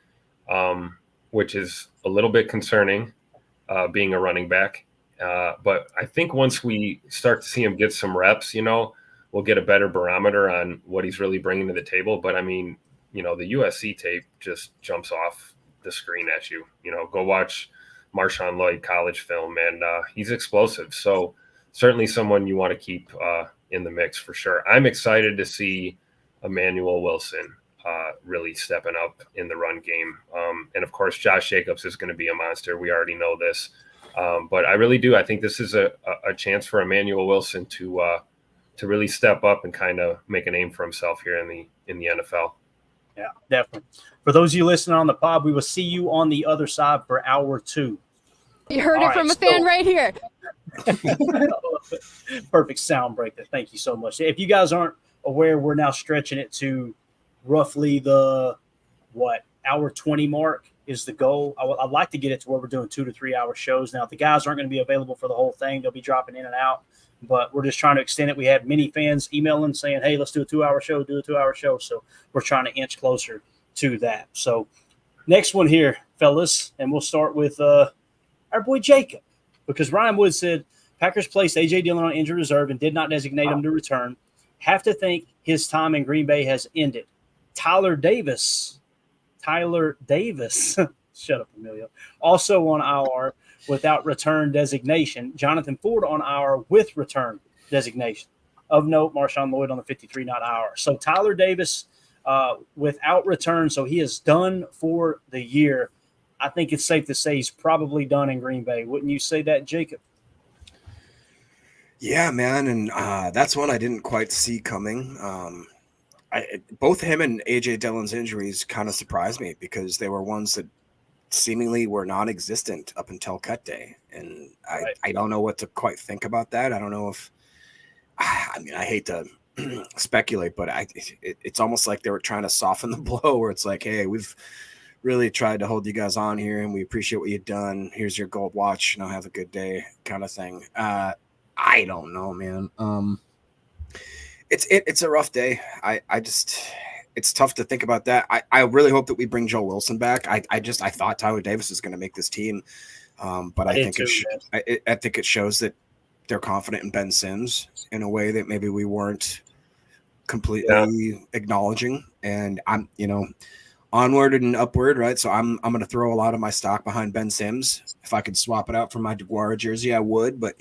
which is a little bit concerning, being a running back. But I think once we start to see him get some reps, we'll get a better barometer on what he's really bringing to the table. But I mean, the USC tape just jumps off the screen at you. Go watch Marshawn Lloyd college film, and he's explosive. So certainly someone you want to keep in the mix for sure. I'm excited to see Emmanuel Wilson really stepping up in the run game. And of course, Josh Jacobs is going to be a monster. We already know this. But I really do. I think this is a chance for Emmanuel Wilson to really step up and kind of make a name for himself here in the NFL. Yeah, definitely. For those of you listening on the pod, we will see you on the other side for hour 2. You heard it from a fan right here. Perfect sound break there. Thank you so much. If you guys aren't aware, we're now stretching it to roughly the hour 20 mark is the goal. I'd like to get it to where we're doing 2 to 3 hour shows. Now, if the guys aren't going to be available for the whole thing, they'll be dropping in and out, but we're just trying to extend it. We had many fans emailing saying, hey, let's do a 2-hour show, So we're trying to inch closer to that. So next one here, fellas, and we'll start with our boy Jacob, because Ryan Wood said Packers placed A.J. Dillon on injured reserve and did not designate him to return. Have to think his time in Green Bay has ended. Tyler Davis, shut up, Emilio, also on IR without return designation. Jonathan Ford on IR with return designation. Of note, Marshawn Lloyd on the 53, not IR. So Tyler Davis without return, so he is done for the year. I think it's safe to say he's probably done in Green Bay. Wouldn't you say that, Jacob? Yeah, man, and that's one I didn't quite see coming. Both him and A.J. Dillon's injuries kind of surprised me because they were ones that seemingly were non-existent up until cut day. And I don't know what to quite think about that. I don't know if – I mean, I hate to speculate, but it's almost like they were trying to soften the blow where it's like, hey, we've really tried to hold you guys on here and we appreciate what you've done. Here's your gold watch. Have a good day kind of thing. I don't know, man. It's a rough day. I just it's tough to think about that. I really hope that we bring Joe Wilson back. I thought Tyler Davis is going to make this team, but I think it shows that they're confident in Ben Sims in a way that maybe we weren't completely acknowledging. And I'm onward and upward, right? So I'm going to throw a lot of my stock behind Ben Sims. If I could swap it out for my DeGuara jersey, I would, but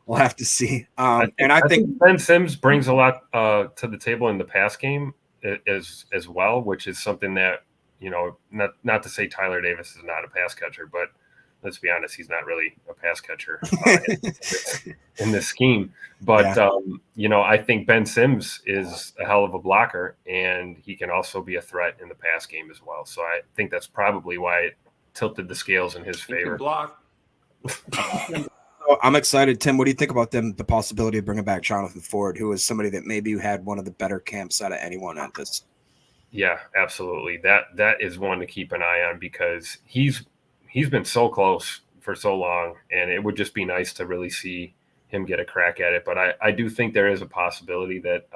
we'll have to see. I think Ben Sims brings a lot to the table in the pass game as well, which is something that, not to say Tyler Davis is not a pass catcher, but let's be honest, he's not really a pass catcher in this scheme. But, I think Ben Sims is a hell of a blocker, and he can also be a threat in the pass game as well. So I think that's probably why it tilted the scales in his favor. Block. I'm excited. Tim, what do you think about the possibility of bringing back Jonathan Ford, who is somebody that maybe had one of the better camps out of anyone at this? Yeah, absolutely. That is one to keep an eye on because he's been so close for so long, and it would just be nice to really see him get a crack at it. But I do think there is a possibility that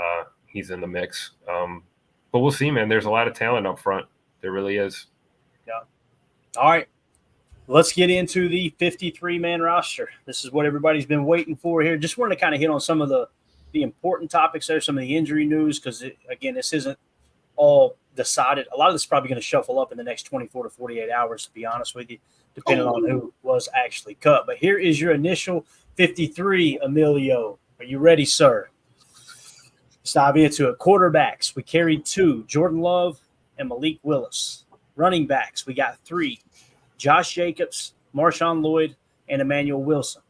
he's in the mix. But we'll see, man. There's a lot of talent up front. There really is. Yeah. All right. Let's get into the 53-man roster. This is what everybody's been waiting for here. Just wanted to kind of hit on some of the important topics there, some of the injury news, because, again, this isn't all decided. A lot of this is probably going to shuffle up in the next 24 to 48 hours, to be honest with you, depending on who was actually cut. But here is your initial 53, Emilio. Are you ready, sir? Let's dive into it. Quarterbacks, we carried 2, Jordan Love and Malik Willis. Running backs, we got 3, Josh Jacobs, Marshawn Lloyd, and Emmanuel Wilson.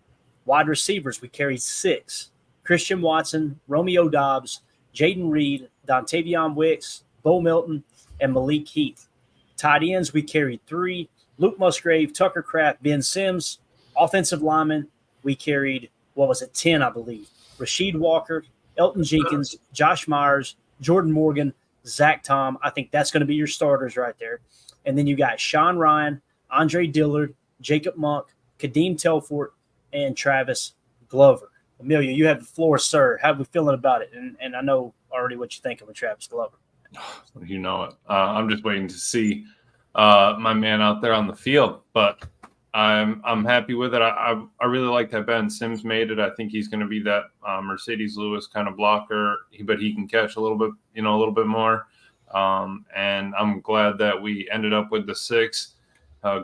Wide receivers, we carried 6, Christian Watson, Romeo Dobbs, Jaden Reed, Dontavion Wicks, Bo Melton, and Malik Heath. Tight ends, we carried 3, Luke Musgrave, Tucker Kraft, Ben Sims. Offensive linemen, we carried, 10, I believe. Rasheed Walker, Elton Jenkins, Josh Myers, Jordan Morgan, Zach Tom. I think that's going to be your starters right there. And then you got Sean Ryan, Andre Dillard, Jacob Monk, Kadeem Telfort, and Travis Glover. Amelia, you have the floor, sir. How are we feeling about it? And I know already what you think of Travis Glover. You know it. I'm just waiting to see my man out there on the field, but I'm happy with it. I really like that Ben Sims made it. I think he's going to be that Mercedes Lewis kind of blocker, but he can catch a little bit more. And I'm glad that we ended up with the 6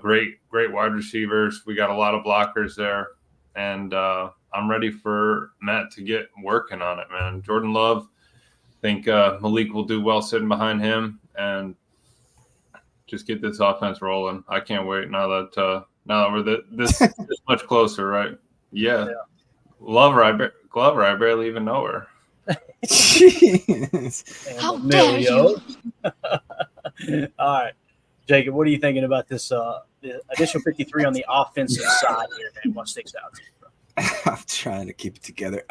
great wide receivers. We got a lot of blockers there, and I'm ready for Matt to get working on it, man. Jordan Love, I think Malik will do well sitting behind him and just get this offense rolling. I can't wait now that we're this much closer, right? Yeah. Glover, I barely even know her. Jeez. How dare you? All right, Jacob, what are you thinking about this the additional 53 on the offensive side here, man? What sticks out to you, bro? I'm trying to keep it together.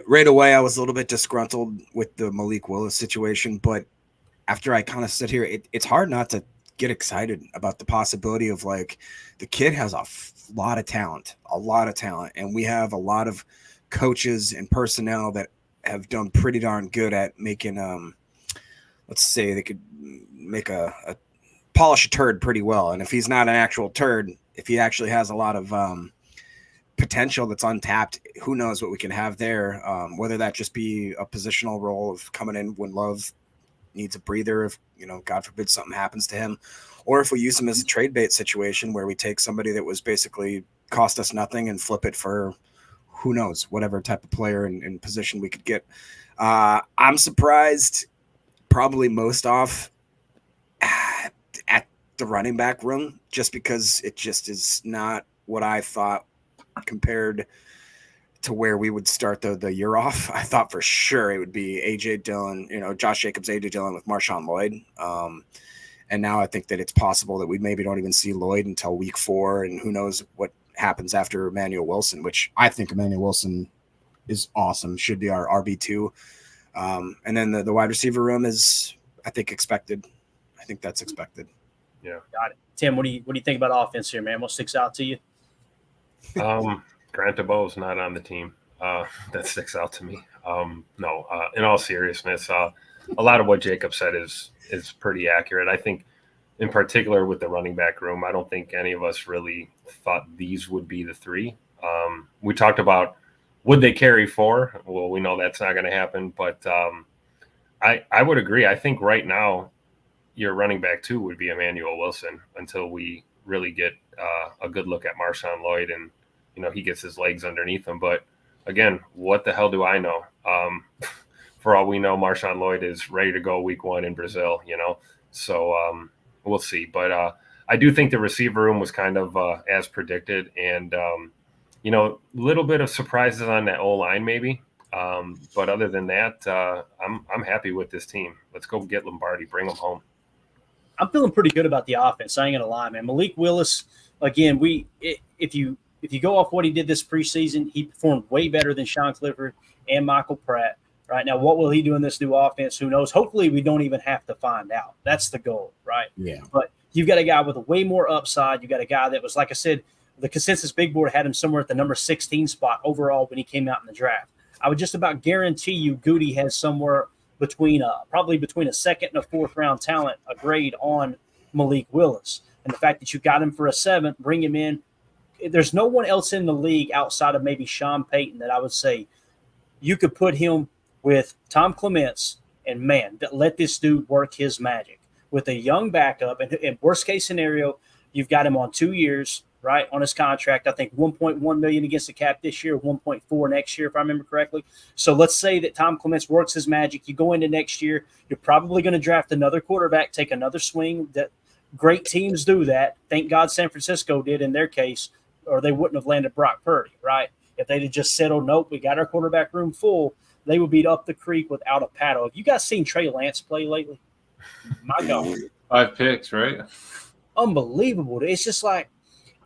Right away I was a little bit disgruntled with the Malik Willis situation, but after I kind of sit here, it's hard not to get excited about the possibility of, like, the kid has a lot of talent, and we have a lot of coaches and personnel that have done pretty darn good at making let's say they could make a polish a turd pretty well. And if he's not an actual turd, if he actually has a lot of potential that's untapped, who knows what we can have there, whether that just be a positional role of coming in when Love needs a breather, if God forbid something happens to him, or if we use him as a trade bait situation where we take somebody that was basically cost us nothing and flip it for who knows, whatever type of player and position we could get. I'm surprised probably most off at the running back room, just because it just is not what I thought compared to where we would start the year off. I thought for sure it would be AJ Dillon, Josh Jacobs, AJ Dillon with Marshawn Lloyd. And now I think that it's possible that we maybe don't even see Lloyd until week 4, and who knows what happens after Emmanuel Wilson, which I think Emmanuel Wilson is awesome, should be our RB2. And then the wide receiver room is, I think, expected. I think that's expected. Yeah. Got it. Tim, what do you think about offense here, man? What sticks out to you? Grant DeBoe's not on the team. That sticks out to me. No, in all seriousness, a lot of what Jacob said is pretty accurate. I think in particular with the running back room, I don't think any of us really thought these would be the 3. We talked about, would they carry 4? Well, we know that's not going to happen, but I would agree. I think right now your running back 2 would be Emmanuel Wilson until we really get a good look at Marshawn Lloyd and, he gets his legs underneath him. But again, what the hell do I know? For all we know, Marshawn Lloyd is ready to go week 1 in Brazil, so we'll see. But I do think the receiver room was kind of as predicted, and little bit of surprises on that O-line maybe. But other than that, I'm happy with this team. Let's go get Lombardi, bring him home. I'm feeling pretty good about the offense. I ain't gonna lie, man. Malik Willis, again, if you go off what he did this preseason, he performed way better than Sean Clifford and Michael Pratt. Right now, what will he do in this new offense? Who knows? Hopefully, we don't even have to find out. That's the goal, right? Yeah. But you've got a guy with a way more upside. You got a guy that was, like I said, the consensus big board had him somewhere at the number 16 spot overall when he came out in the draft. I would just about guarantee you Goody has somewhere probably between a second and a 4th round talent, a grade on Malik Willis. And the fact that you got him for a 7th, bring him in. There's no one else in the league outside of maybe Sean Payton that I would say you could put him with Tom Clements, and man, let this dude work his magic with a young backup. And worst case scenario, you've got him on 2 years, right, on his contract. I think $1.1 million against the cap this year, 1.4 next year, if I remember correctly. So let's say that Tom Clements works his magic. You go into next year, you're probably going to draft another quarterback, take another swing. That great teams do that. Thank God San Francisco did in their case, or they wouldn't have landed Brock Purdy, right? If they'd have just settled, nope, we got our quarterback room full, they would be up the creek without a paddle. Have you guys seen Trey Lance play lately? My God. 5 picks, right? Unbelievable. It's just like,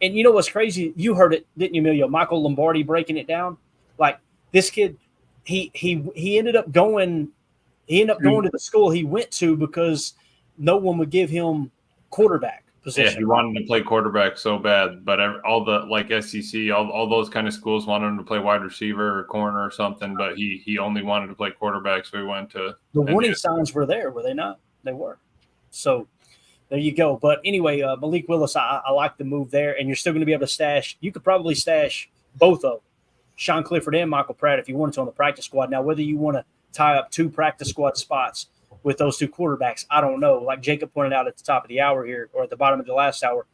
and you know what's crazy? You heard it, didn't you, Emilio? Michael Lombardi breaking it down. Like, this kid, he ended up going to the school he went to because no one would give him quarterback position. Yeah, he wanted to play quarterback so bad, but all the SEC, all those kind of schools wanted him to play wide receiver or corner or something, but he only wanted to play quarterback, so he went to the warning signs were there, were they not? They were. So there you go. But anyway, Malik Willis, I like the move there, and you're still going to be able to stash. You could probably stash both of them, Sean Clifford and Michael Pratt, if you wanted to on the practice squad. Now, whether you want to tie up 2 practice squad spots with those 2 quarterbacks, I don't know. Like Jacob pointed out at the top of the hour here, or at the bottom of the last hour,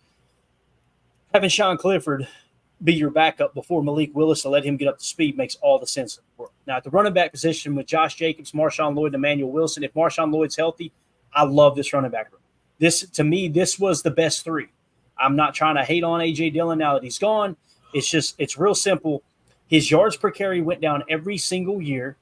having Sean Clifford be your backup before Malik Willis to let him get up to speed makes all the sense in the world. Now, at the running back position with Josh Jacobs, Marshawn Lloyd, and Emmanuel Wilson, if Marshawn Lloyd's healthy, I love this running back room. To me, this was the best three. I'm not trying to hate on A.J. Dillon now that he's gone. It's real simple. His yards per carry went down every single year.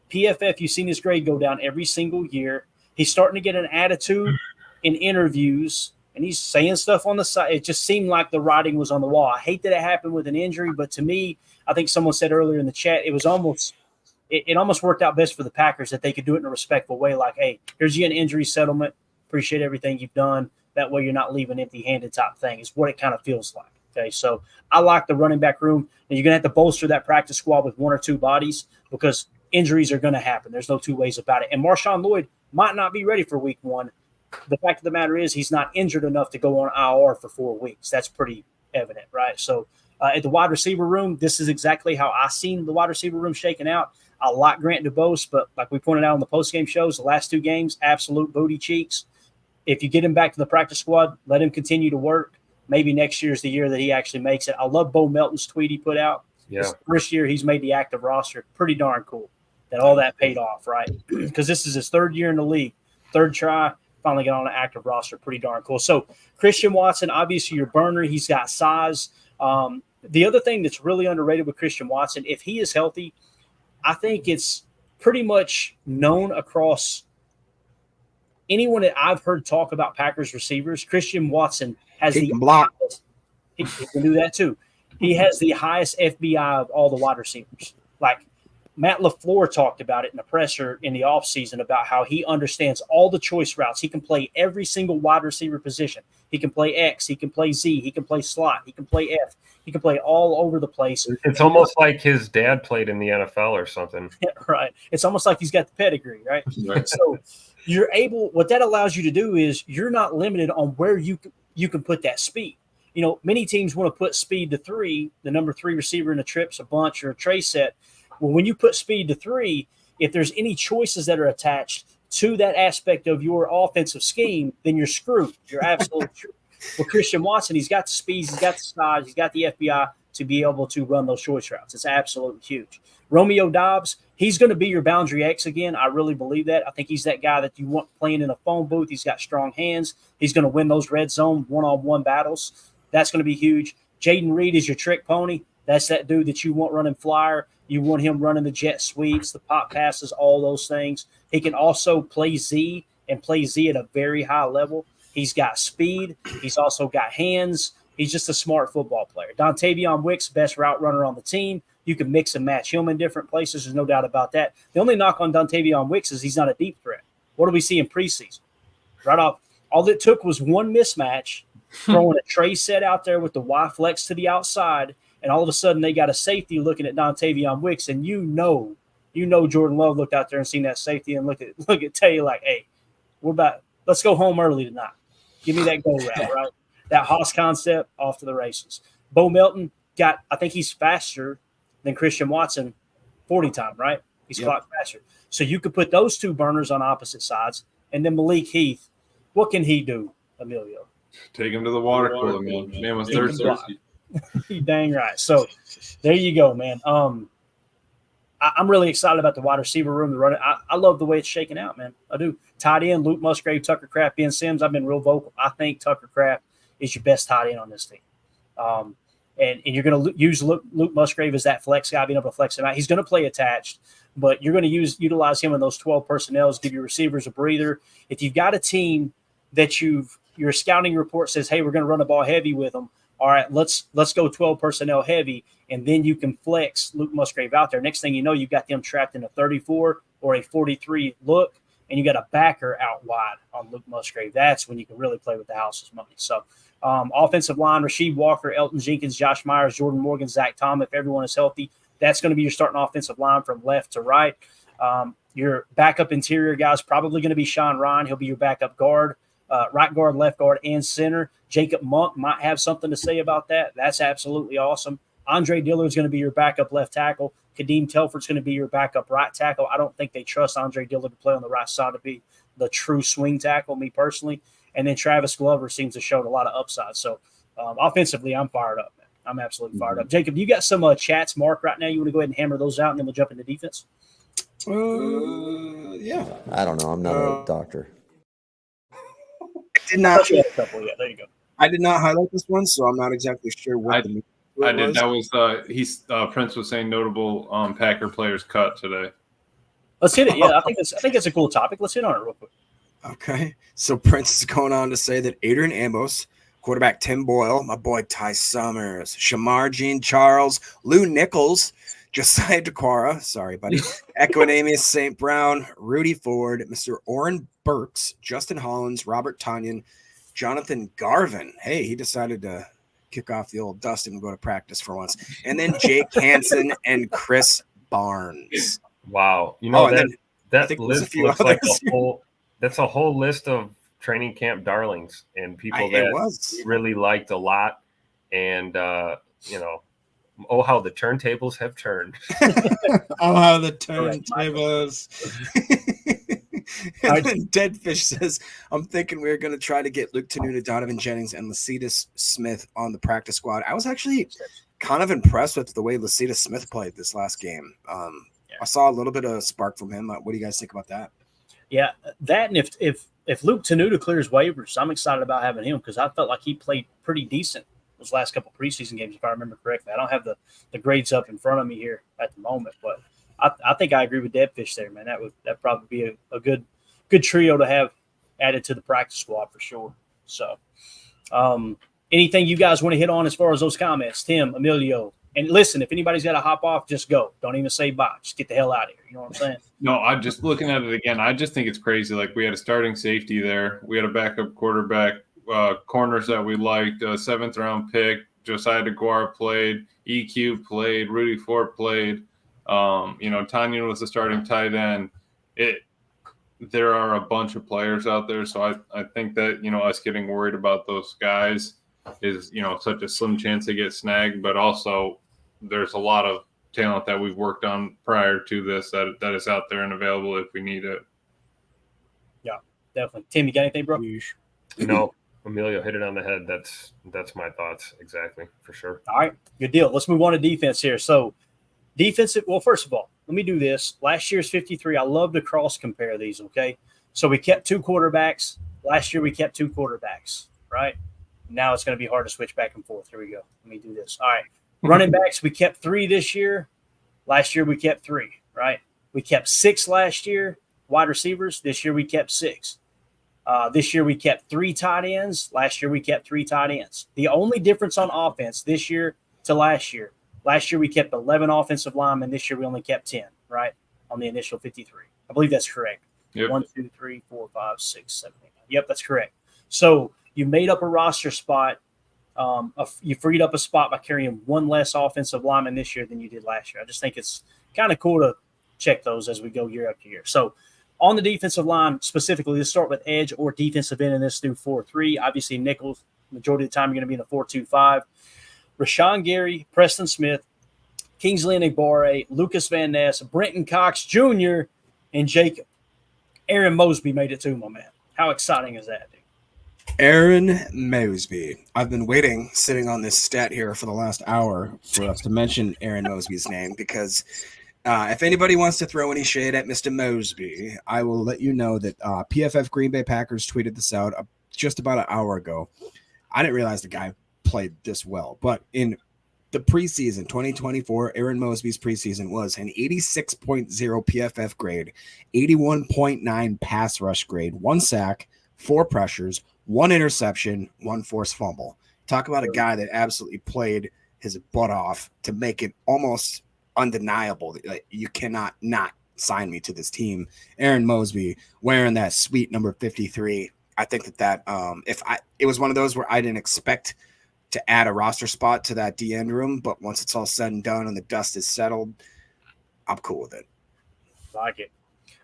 PFF, you've seen his grade go down every single year. He's starting to get an attitude in interviews, and he's saying stuff on the side. It just seemed like the writing was on the wall. I hate that it happened with an injury, but to me, I think someone said earlier in the chat, it almost worked out best for the Packers that they could do it in a respectful way. Like, hey, here's you an injury settlement. Appreciate everything you've done. That way you're not leaving empty-handed type thing is what it kind of feels like. Okay, so I like the running back room. And you're going to have to bolster that practice squad with one or two bodies because injuries are going to happen. There's no two ways about it. And Marshawn Lloyd might not be ready for week one. The fact of the matter is he's not injured enough to go on IR for 4 weeks. That's pretty evident, right? So at the wide receiver room, this is exactly how I seen the wide receiver room shaking out. I like Grant DuBose, but like we pointed out on the postgame shows, the last 2 games, absolute booty cheeks. If you get him back to the practice squad, let him continue to work. Maybe next year is the year that he actually makes it. I love Bo Melton's tweet he put out. Yeah. This first year he's made the active roster. Pretty darn cool that all that paid off, right? Because this is his 3rd year in the league. 3rd try, finally got on an active roster. Pretty darn cool. So Christian Watson, obviously your burner. He's got size. The other thing that's really underrated with Christian Watson, if he is healthy, I think it's pretty much known across anyone that I've heard talk about Packers receivers. Christian Watson has He can block. He can do that too. He has the highest FBI of all the wide receivers. Like Matt LaFleur talked about it in the presser in the offseason about how he understands all the choice routes. He can play every single wide receiver position. He can play X. He can play Z. He can play slot. He can play F. He can play all over the place. It's almost like his dad played in the NFL or something. Right. It's almost like he's got the pedigree, right? Right. So you're able – what that allows you to do is you're not limited on where you can put that speed. You know, many teams want to put speed to 3, the number 3 receiver in a trips, a bunch, or a tray set. Well, when you put speed to 3, if there's any choices that are attached to that aspect of your offensive scheme, then you're screwed. You're absolutely screwed. Well, Christian Watson, he's got the speed, he's got the size, he's got the FBI to be able to run those choice routes. It's absolutely huge. Romeo Doubs, he's going to be your boundary X again. I really believe that. I think he's that guy that you want playing in a phone booth. He's got strong hands. He's going to win those red zone one-on-one battles. That's going to be huge. Jaden Reed is your trick pony. That's that dude that you want running flyer. You want him running the jet sweeps, the pop passes, all those things. He can also play Z and play Z at a very high level. He's got speed. He's also got hands. He's just a smart football player. Dontavion Wicks, best route runner on the team. You can mix and match him in different places. There's no doubt about that. The only knock on Dontavion Wicks is he's not a deep threat. What do we see in preseason? Right off, all it took was one mismatch, throwing a tray set out there with the Y flex to the outside, and all of a sudden they got a safety looking at Dontavion Wicks, and you know Jordan Love looked out there and seen that safety and look at Tay like, hey, let's go home early tonight. Give me that go route, right? That Haas concept, off to the races. Bo Melton I think he's faster than Christian Watson 40 time, right? He's clock faster. So you could put those 2 burners on opposite sides. And then Malik Heath, what can he do, Emilio? Take him to the water cooler, man. Man was thirsty. You dang right. So there you go, man. I'm really excited about the wide receiver room. I love the way it's shaking out, man. I do. Tight end, Luke Musgrave, Tucker Kraft, Ben Sims. I've been real vocal. I think Tucker Kraft is your best tight end on this team. And you're going to use Luke Musgrave as that flex guy, being able to flex him out. He's going to play attached, but you're going to utilize him in those 12 personnels, give your receivers a breather. If you've got a team that your scouting report says, hey, we're going to run the ball heavy with them, all right, let's go 12 personnel heavy, and then you can flex Luke Musgrave out there. Next thing you know, you've got them trapped in a 34 or a 43 look, and you got a backer out wide on Luke Musgrave. That's when you can really play with the house's money. So offensive line, Rasheed Walker, Elton Jenkins, Josh Myers, Jordan Morgan, Zach Tom, if everyone is healthy, that's going to be your starting offensive line from left to right. Your backup interior guy is probably going to be Sean Ryan. He'll be your backup guard. Right guard, left guard, and center. Jacob Monk might have something to say about that. That's absolutely awesome. Andre Dillard is going to be your backup left tackle. Kadeem Telford's going to be your backup right tackle. I don't think they trust Andre Dillard to play on the right side to be the true swing tackle, me personally. And then Travis Glover seems to show a lot of upside. So Offensively, I'm fired up, man. I'm absolutely fired up. Jacob, you got some chats marked right now? You want to go ahead and hammer those out, and then we'll jump into defense? Yeah. I don't know. I'm not a doctor. I did not. You had a couple, yeah. There you go. I did not highlight this one, so I'm not exactly sure what I the did. That was Prince was saying notable Packer players cut today. Let's hit it. Yeah, I think it's a cool topic. Let's hit on it real quick. Okay. So Prince is going on to say that Adrian Amos, quarterback Tim Boyle, my boy Ty Summers, Shamar Jean Charles, Lou Nichols, Josiah DeQuara, sorry, buddy, Equinemius St. Brown, Rudy Ford, Mr. Orrin Burks, Justin Hollins, Robert Tanyan, Jonathan Garvin. Hey, he decided to kick off the old dust and go to practice for once. And then Jake Hansen and Chris Barnes. Wow. That list looks like that's a whole list of training camp darlings and people that really liked a lot. And, how the turntables have turned. How the turntables. And then Deadfish says, I'm thinking we're going to try to get Luke Tenuta, Donovan Jennings, and Lecitus Smith on the practice squad. I was actually kind of impressed with the way Lecitus Smith played this last game. I saw a little bit of spark from him. What do you guys think about that? Yeah, that, and if Luke Tenuta clears waivers, I'm excited about having him because I felt like he played pretty decent those last couple preseason games, if I remember correctly. I don't have the grades up in front of me here at the moment, but I think I agree with Deadfish there, man. That'd probably be a good trio to have added to the practice squad for sure. So, anything you guys want to hit on as far as those comments, Tim, Emilio? And listen, if anybody's got to hop off, just go. Don't even say bye. Just get the hell out of here. You know what I'm saying? No, I'm just looking at it again. I just think it's crazy. Like, we had a starting safety there. We had a backup quarterback, corners that we liked, a 7th-round pick. Josiah DeGuara played. EQ played. Rudy Ford played. Tanyan was the starting tight end. There are a bunch of players out there, so I think that, us getting worried about those guys is, such a slim chance to get snagged, but also there's a lot of talent that we've worked on prior to this that is out there and available if we need it. Yeah, definitely. Tim, you got anything, bro? Emilio hit it on the head. That's my thoughts exactly, for sure. All right, good deal. Let's move on to defense here. So defensive, well, first of all, let me do this. Last year's 53, I love to cross compare these, okay? So we kept 2 quarterbacks. Last year we kept 2 quarterbacks, right? Now it's going to be hard to switch back and forth. Here we go. Let me do this. All right. Running backs, we kept 3 this year. Last year we kept 3, right? We kept 6 last year. Wide receivers, this year we kept 6. This year we kept 3 tight ends. Last year we kept 3 tight ends. The only difference on offense this year to last year we kept 11 offensive linemen. This year we only kept 10, right, on the initial 53. I believe that's correct. Yep. 1, 2, 3, 4, 5, 6, 7, 8, 9. Yep, that's correct. So you made up a roster spot. You freed up a spot by carrying 1 less offensive lineman this year than you did last year. I just think it's kind of cool to check those as we go year after year. So on the defensive line specifically, let's start with edge or defensive end in this new 4-3. Obviously, Nichols, majority of the time, you're going to be in the 4-2-5. Rashawn Gary, Preston Smith, Kingsley Enagbare, Lucas Van Ness, Brenton Cox Jr., and Jacob. Aaron Mosby made it too, my man. How exciting is that, dude? Aaron Mosby. I've been waiting, sitting on this stat here for the last hour for us to mention Aaron Mosby's name because if anybody wants to throw any shade at Mr. Mosby, I will let you know that PFF Green Bay Packers tweeted this out just about an hour ago. I didn't realize the guy played this well, but in the preseason 2024, Aaron Mosby's preseason was an 86.0 PFF grade, 81.9 pass rush grade, 1 sack, 4 pressures, 1 interception, 1 forced fumble. Talk about a guy that absolutely played his butt off to make it almost undeniable. Like, you cannot not sign me to this team. Aaron Mosby wearing that sweet number 53. I think that it was one of those where I didn't expect to add a roster spot to that D end room, but once it's all said and done and the dust is settled, I'm cool with it. Like it.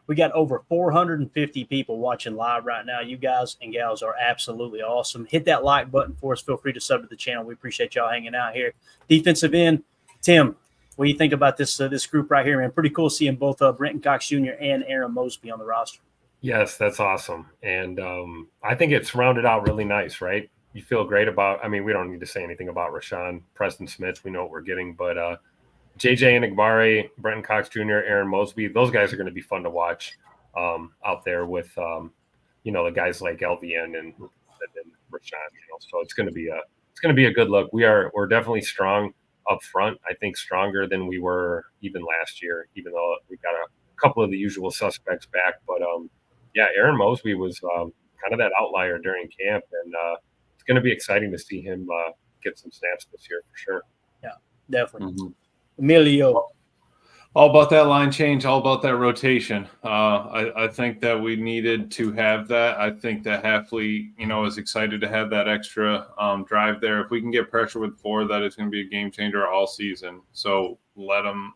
We got over 450 people watching live right now. You guys and gals are absolutely awesome. Hit that like button for us. Feel free to sub to the channel. We appreciate y'all hanging out here. Defensive end, Tim, what do you think about this group right here, man? Pretty cool seeing both Brenton Cox Jr. and Aaron Mosby on the roster. Yes, that's awesome. And I think it's rounded out really nice, right? you feel great about. I mean, we don't need to say anything about Rashawn, Preston Smith. We know what we're getting, but JJ Enigbare, Brenton Cox Jr., Aaron Mosby, those guys are going to be fun to watch out there with the guys like LVN and Rashawn. So it's going to be a good look. We're definitely strong up front. I think stronger than we were even last year, even though we got a couple of the usual suspects back. But Aaron Mosby was kind of that outlier during camp, and it's going to be exciting to see him get some snaps this year for sure. Yeah, definitely. Mm-hmm. Emilio. All about that line change, all about that rotation. I think that we needed to have that. I think that Hafley, is excited to have that extra drive there. If we can get pressure with Ford, that is going to be a game changer all season. So let them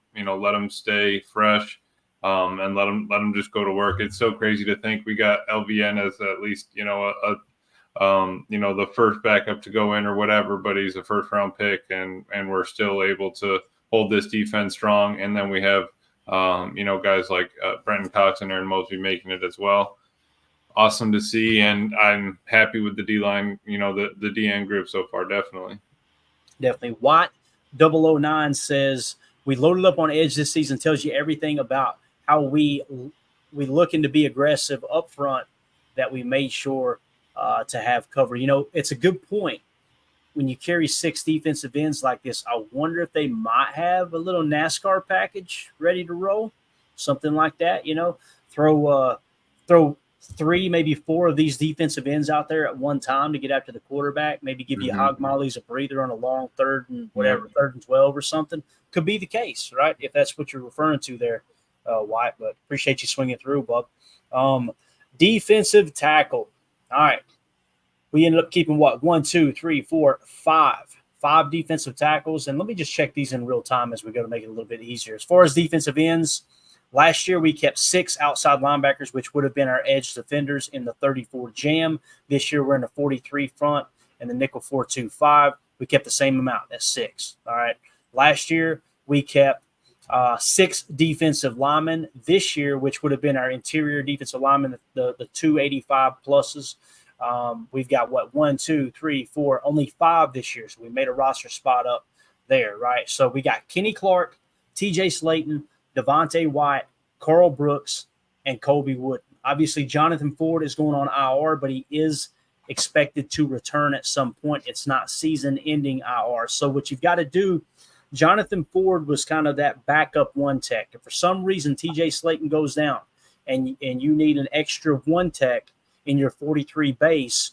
stay fresh, and let them just go to work. It's so crazy to think we got LVN as at least the first backup to go in or whatever, but he's a first round pick, and we're still able to hold this defense strong. And then we have, guys like Brenton Cox and Aaron Mosby making it as well. Awesome to see. And I'm happy with the D-line, the DN group so far, definitely. Definitely. Watt 009 says, we loaded up on edge this season, tells you everything about how we looking to be aggressive up front, that we made sure to have cover. It's a good point. When you carry 6 defensive ends like this, I wonder if they might have a little NASCAR package ready to roll, something like that. Throw 3, maybe 4 of these defensive ends out there at one time to get after the quarterback. Maybe give you hog mollies a breather on a long 3rd and 12 or something. Could be the case, right? If that's what you're referring to there, White. But appreciate you swinging through, Bub. Defensive tackle. All right. We ended up keeping 1, 2, 3, 4, 5 defensive tackles. And let me just check these in real time as we go to make it a little bit easier. As far as defensive ends, last year we kept 6 outside linebackers, which would have been our edge defenders in the 34 jam. This year we're in the 43 front and the nickel 4-2-5. We kept the same amount. That's 6. All right. Last year we kept 6 defensive linemen. This year, which would have been our interior defensive linemen, the 285 pluses. We've got 1, 2, 3, 4, only 5 this year. So we made a roster spot up there, right? So we got Kenny Clark, TJ Slayton, Devontae White, Carl Brooks, and Colby Wood. Obviously, Jonathan Ford is going on IR, but he is expected to return at some point. It's not season-ending IR. So what you've got to do, Jonathan Ford was kind of that backup 1 tech. If for some reason TJ Slayton goes down and you need an extra 1 tech in your 43 base,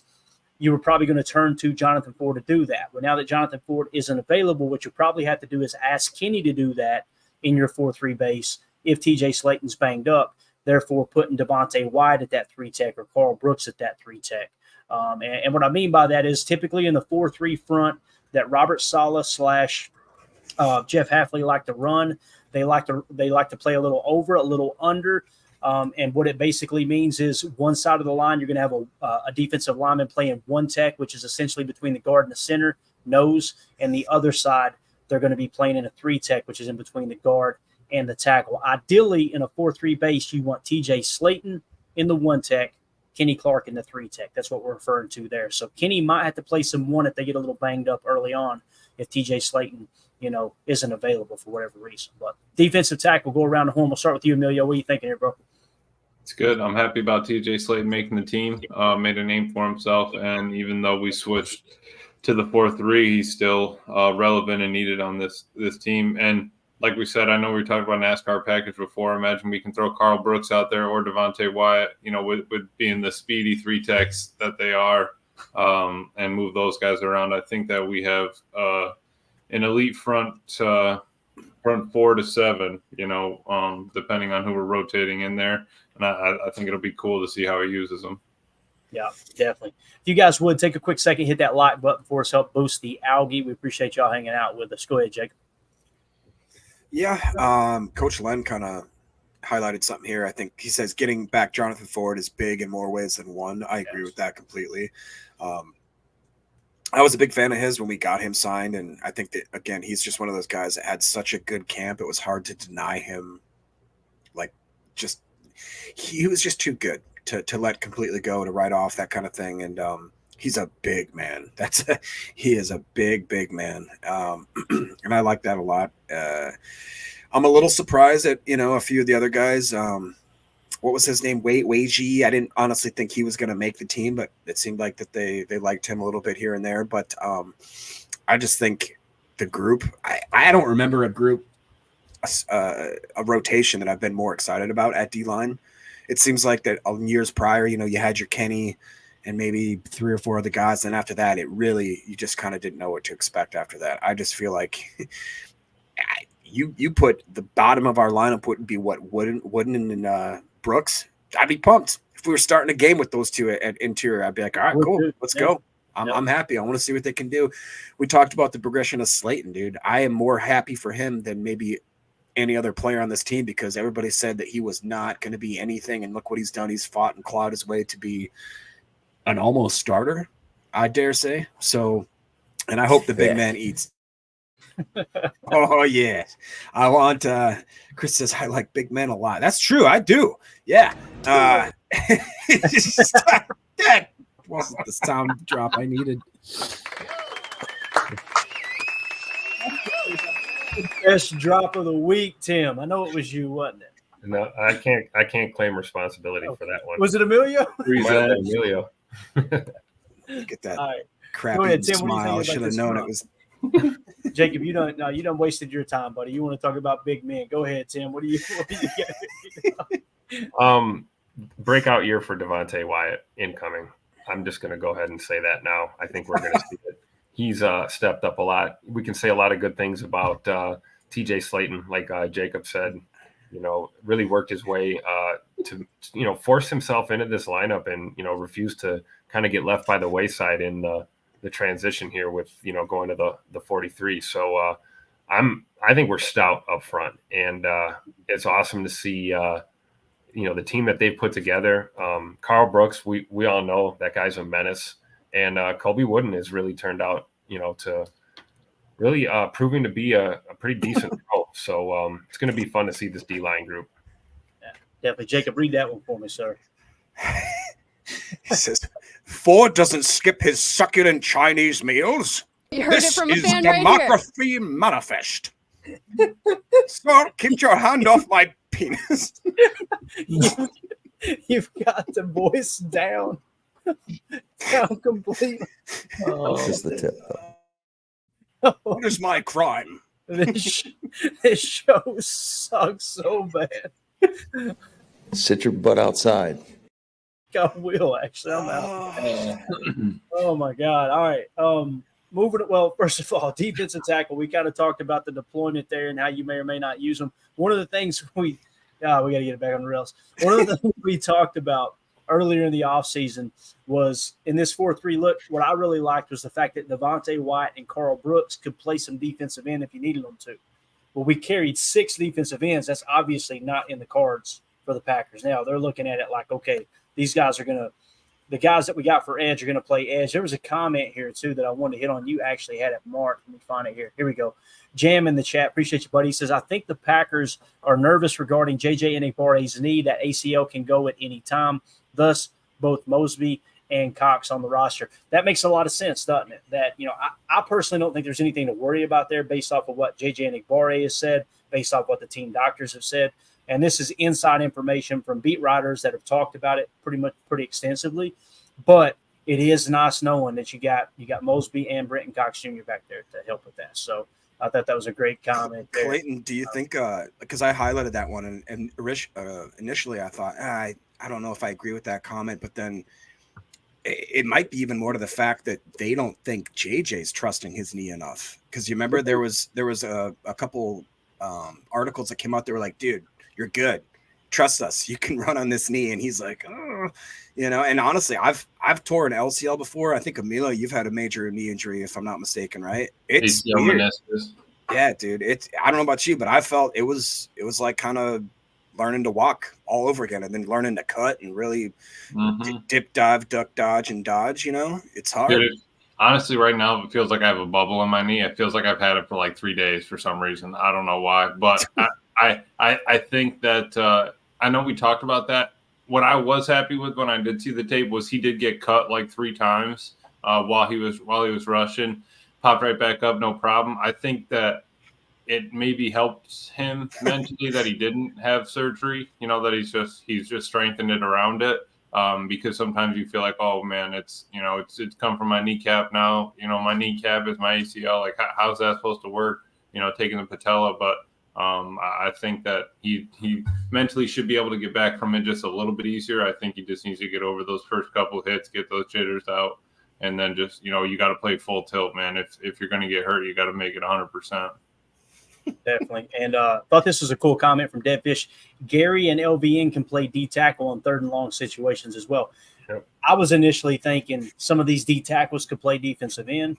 you were probably going to turn to Jonathan Ford to do that. But now that Jonathan Ford isn't available, what you probably have to do is ask Kenny to do that in your 4-3 base if TJ Slayton's banged up, therefore putting Devontae White at that 3 tech or Carl Brooks at that 3 tech. And what I mean by that is typically in the 4-3 front that Robert Saleh / Jeff Hafley like to run. They like to play a little over, a little under. And what it basically means is one side of the line, you're going to have a defensive lineman playing 1 tech, which is essentially between the guard and the center, nose, and the other side, they're going to be playing in a 3 tech, which is in between the guard and the tackle. Ideally, in a 4-3 base, you want TJ Slayton in the 1 tech, Kenny Clark in the 3 tech. That's what we're referring to there. So Kenny might have to play some 1 if they get a little banged up early on, if TJ Slayton, isn't available for whatever reason. But defensive tackle, go around the horn. We'll start with you, Emilio. What are you thinking here, bro? It's good. I'm happy about TJ Slayton making the team, made a name for himself. And even though we switched to the 4-3, he's still relevant and needed on this team. And like we said, I know we talked about NASCAR package before. Imagine we can throw Carl Brooks out there or Devontae Wyatt, with being the speedy 3 techs that they are, and move those guys around. I think that we have an elite front 4 to 7, depending on who we're rotating in there. And I think it'll be cool to see how he uses them. Yeah, definitely. If you guys would take a quick second, hit that like button for us, help boost the algae. We appreciate y'all hanging out with us. Go ahead, Jacob. Yeah, Coach Len kind of highlighted something here. I think he says getting back Jonathan Ford is big in more ways than one. I agree with that completely. I was a big fan of his when we got him signed, and I think that, again, he's just one of those guys that had such a good camp. It was hard to deny him. He was just too good to let completely go, to write off, that kind of thing. And He's a big man. He is a big man. And I like that a lot. I'm a little surprised at, a few of the other guys. What was his name? Wei Ji. I didn't honestly think he was going to make the team, but it seemed like that they liked him a little bit here and there. But I just think the group, I don't remember a group, a rotation that I've been more excited about at D-line. It seems like that years prior, you had your Kenny and maybe 3 or 4 other guys. And after that, you just kind of didn't know what to expect after that. I just feel like you put the bottom of our lineup wouldn't be what Wooden and Brooks. I'd be pumped if we were starting a game with those two at interior. I'd be like, all right, cool, let's go. I'm happy. I want to see what they can do. We talked about the progression of Slayton, dude. I am more happy for him than maybe any other player on this team because everybody said that he was not going to be anything, and look what he's done. He's fought and clawed his way to be an almost starter, I dare say. So, and I hope the big man eats. Oh yeah, I want. Chris says I like big men a lot. That's true. I do. Yeah. That wasn't the sound drop I needed. Best drop of the week, Tim. I know it was you, wasn't it? No, I can't claim responsibility for that one. Was it Emilio? Emilio. Get that right. crappy ahead, Tim, smile. I should have known it was. Jacob, you done wasted your time, buddy. You want to talk about big men? Go ahead, Tim. What do you got? Breakout year for Devontae Wyatt incoming. I'm just going to go ahead and say that now. I think we're going to see it. He's stepped up a lot. We can say a lot of good things about TJ Slayton, like Jacob said. Really worked his way to force himself into this lineup and refused to kind of get left by the wayside in the transition here with going to the 43. So I think we're stout up front, and it's awesome to see the team that they've put together. Carl Brooks, we all know that guy's a menace, and Colby Wooden has really turned out to really proving to be a pretty decent pro. So it's going to be fun to see this D-line group. Yeah, definitely. Jacob, read that one for me, sir. He says, Ford doesn't skip his succulent Chinese meals. You heard This it from a is fan right here. demography manifest. Scott, keep your hand off my penis. You've got the voice down completely. That's just the tip, though. What is my crime? This show sucks so bad. Sit your butt outside. I will, actually. I'm out. Oh, my God. All right. Moving it. Well, first of all, defensive tackle. We kind of talked about the deployment there and how you may or may not use them. One of the things we got to get it back on the rails. One of the things we talked about earlier in the offseason was in this 4-3 look, what I really liked was the fact that Devontae White and Carl Brooks could play some defensive end if you needed them to. Well, we carried 6 defensive ends. That's obviously not in the cards for the Packers. Now they're looking at it like, okay, these guys are going to – the guys that we got for edge are going to play edge. There was a comment here, too, that I wanted to hit on. You actually had it marked. Let me find it here. Here we go. Jam in the chat. Appreciate you, buddy. He says, I think the Packers are nervous regarding J.J. Enagbari's knee. That ACL can go at any time. Thus, both Mosby and Cox on the roster. That makes a lot of sense, doesn't it? That, I personally don't think there's anything to worry about there based off of what J.J. Enagbari has said, based off what the team doctors have said. And this is inside information from beat writers that have talked about it pretty extensively. But it is nice knowing that you got Mosby and Brenton Cox Jr. back there to help with that. So I thought that was a great comment there. Clayton, do you think because I highlighted that one and initially I thought I don't know if I agree with that comment, but then it might be even more to the fact that they don't think JJ's trusting his knee enough. Because you remember there was a couple articles that came out. They were like, dude, you're good. Trust us. You can run on this knee. And he's like, oh, and honestly, I've tore an LCL before. I think, Emilio, you've had a major knee injury, if I'm not mistaken, right? It's weird. Meniscus. Yeah, dude. I don't know about you, but I felt it was like kind of learning to walk all over again and then learning to cut and really dip, dive, duck, dodge, and dodge. It's hard. Dude, honestly, right now, it feels like I have a bubble in my knee. It feels like I've had it for like 3 days for some reason. I don't know why, but I think that I know we talked about that. What I was happy with when I did see the tape was he did get cut like 3 times, while he was rushing, popped right back up, no problem. I think that it maybe helps him mentally that he didn't have surgery, that he's just strengthened it around it. Because sometimes you feel like, oh man, it's come from my kneecap now. My kneecap is my ACL. Like, how's that supposed to work? Taking the patella, but I think that he mentally should be able to get back from it just a little bit easier. I think he just needs to get over those first couple hits, get those jitters out, and then just you got to play full tilt, man. If you're going to get hurt, you got to make it 100%. Definitely. And thought this was a cool comment from Deadfish. Gary and LVN can play D tackle on 3rd and long situations as well. Yep. I was initially thinking some of these D tackles could play defensive end,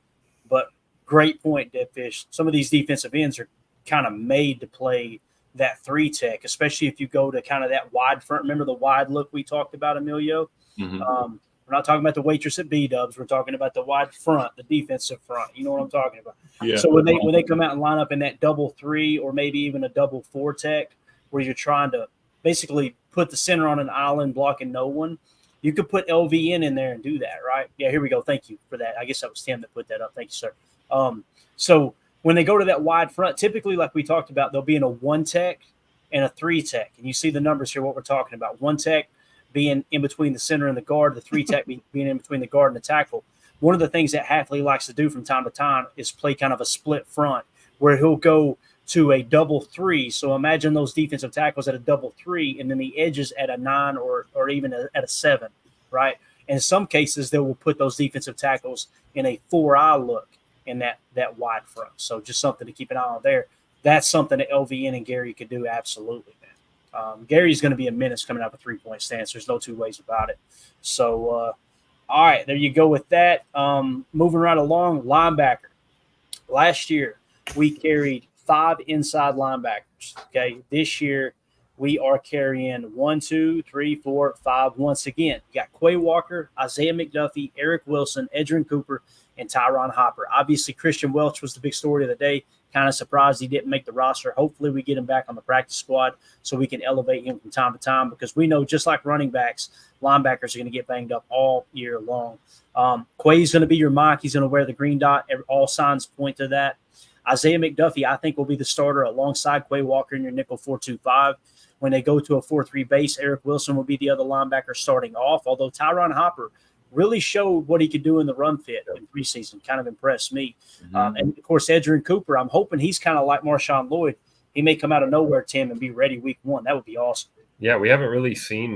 but great point, Deadfish. Some of these defensive ends are kind of made to play that 3 tech, especially if you go to kind of that wide front. Remember the wide look we talked about, Emilio? Mm-hmm. We're not talking about the waitress at B-Dubs. We're talking about the wide front, the defensive front. You know what I'm talking about? Yeah. So when they come out and line up in that double 3 or maybe even a double 4 tech where you're trying to basically put the center on an island blocking no one, you could put LVN in there and do that, right? Yeah, here we go. Thank you for that. I guess that was Tim that put that up. Thank you, sir. So when they go to that wide front, typically like we talked about, they'll be in a 1 tech and a 3 tech. And you see the numbers here, what we're talking about. 1 tech being in between the center and the guard, the 3 tech being in between the guard and the tackle. One of the things that Hafley likes to do from time to time is play kind of a split front where he'll go to a double 3. So imagine those defensive tackles at a double 3 and then the edges at a 9 or even at a 7, right? In some cases, they will put those defensive tackles in a 4-eye look in that wide front. So just something to keep an eye on there. That's something that LVN and Gary could do absolutely, man. Gary's going to be a menace coming out of a 3-point stance. There's no two ways about it. So, all right, there you go with that. Moving right along, linebacker. Last year, we carried 5 inside linebackers. Okay, this year we are carrying 1, 2, 3, 4, 5 once again. You got Quay Walker, Isaiah McDuffie, Eric Wilson, Edgerrin Cooper, and Tyron Hopper. Obviously, Christian Welch was the big story of the day. Kind of surprised he didn't make the roster. Hopefully we get him back on the practice squad so we can elevate him from time to time because we know just like running backs, linebackers are going to get banged up all year long. Quay's going to be your Mike. He's going to wear the green dot. All signs point to that. Isaiah McDuffie, I think, will be the starter alongside Quay Walker in your nickel 4-2-5. When they go to a 4-3 base, Eric Wilson will be the other linebacker starting off, although Tyron Hopper really showed what he could do in the run fit in preseason. Kind of impressed me. Mm-hmm. And, of course, Edgerrin Cooper, I'm hoping he's kind of like Marshawn Lloyd. He may come out of nowhere, Tim, and be ready week 1. That would be awesome. Yeah, we haven't really seen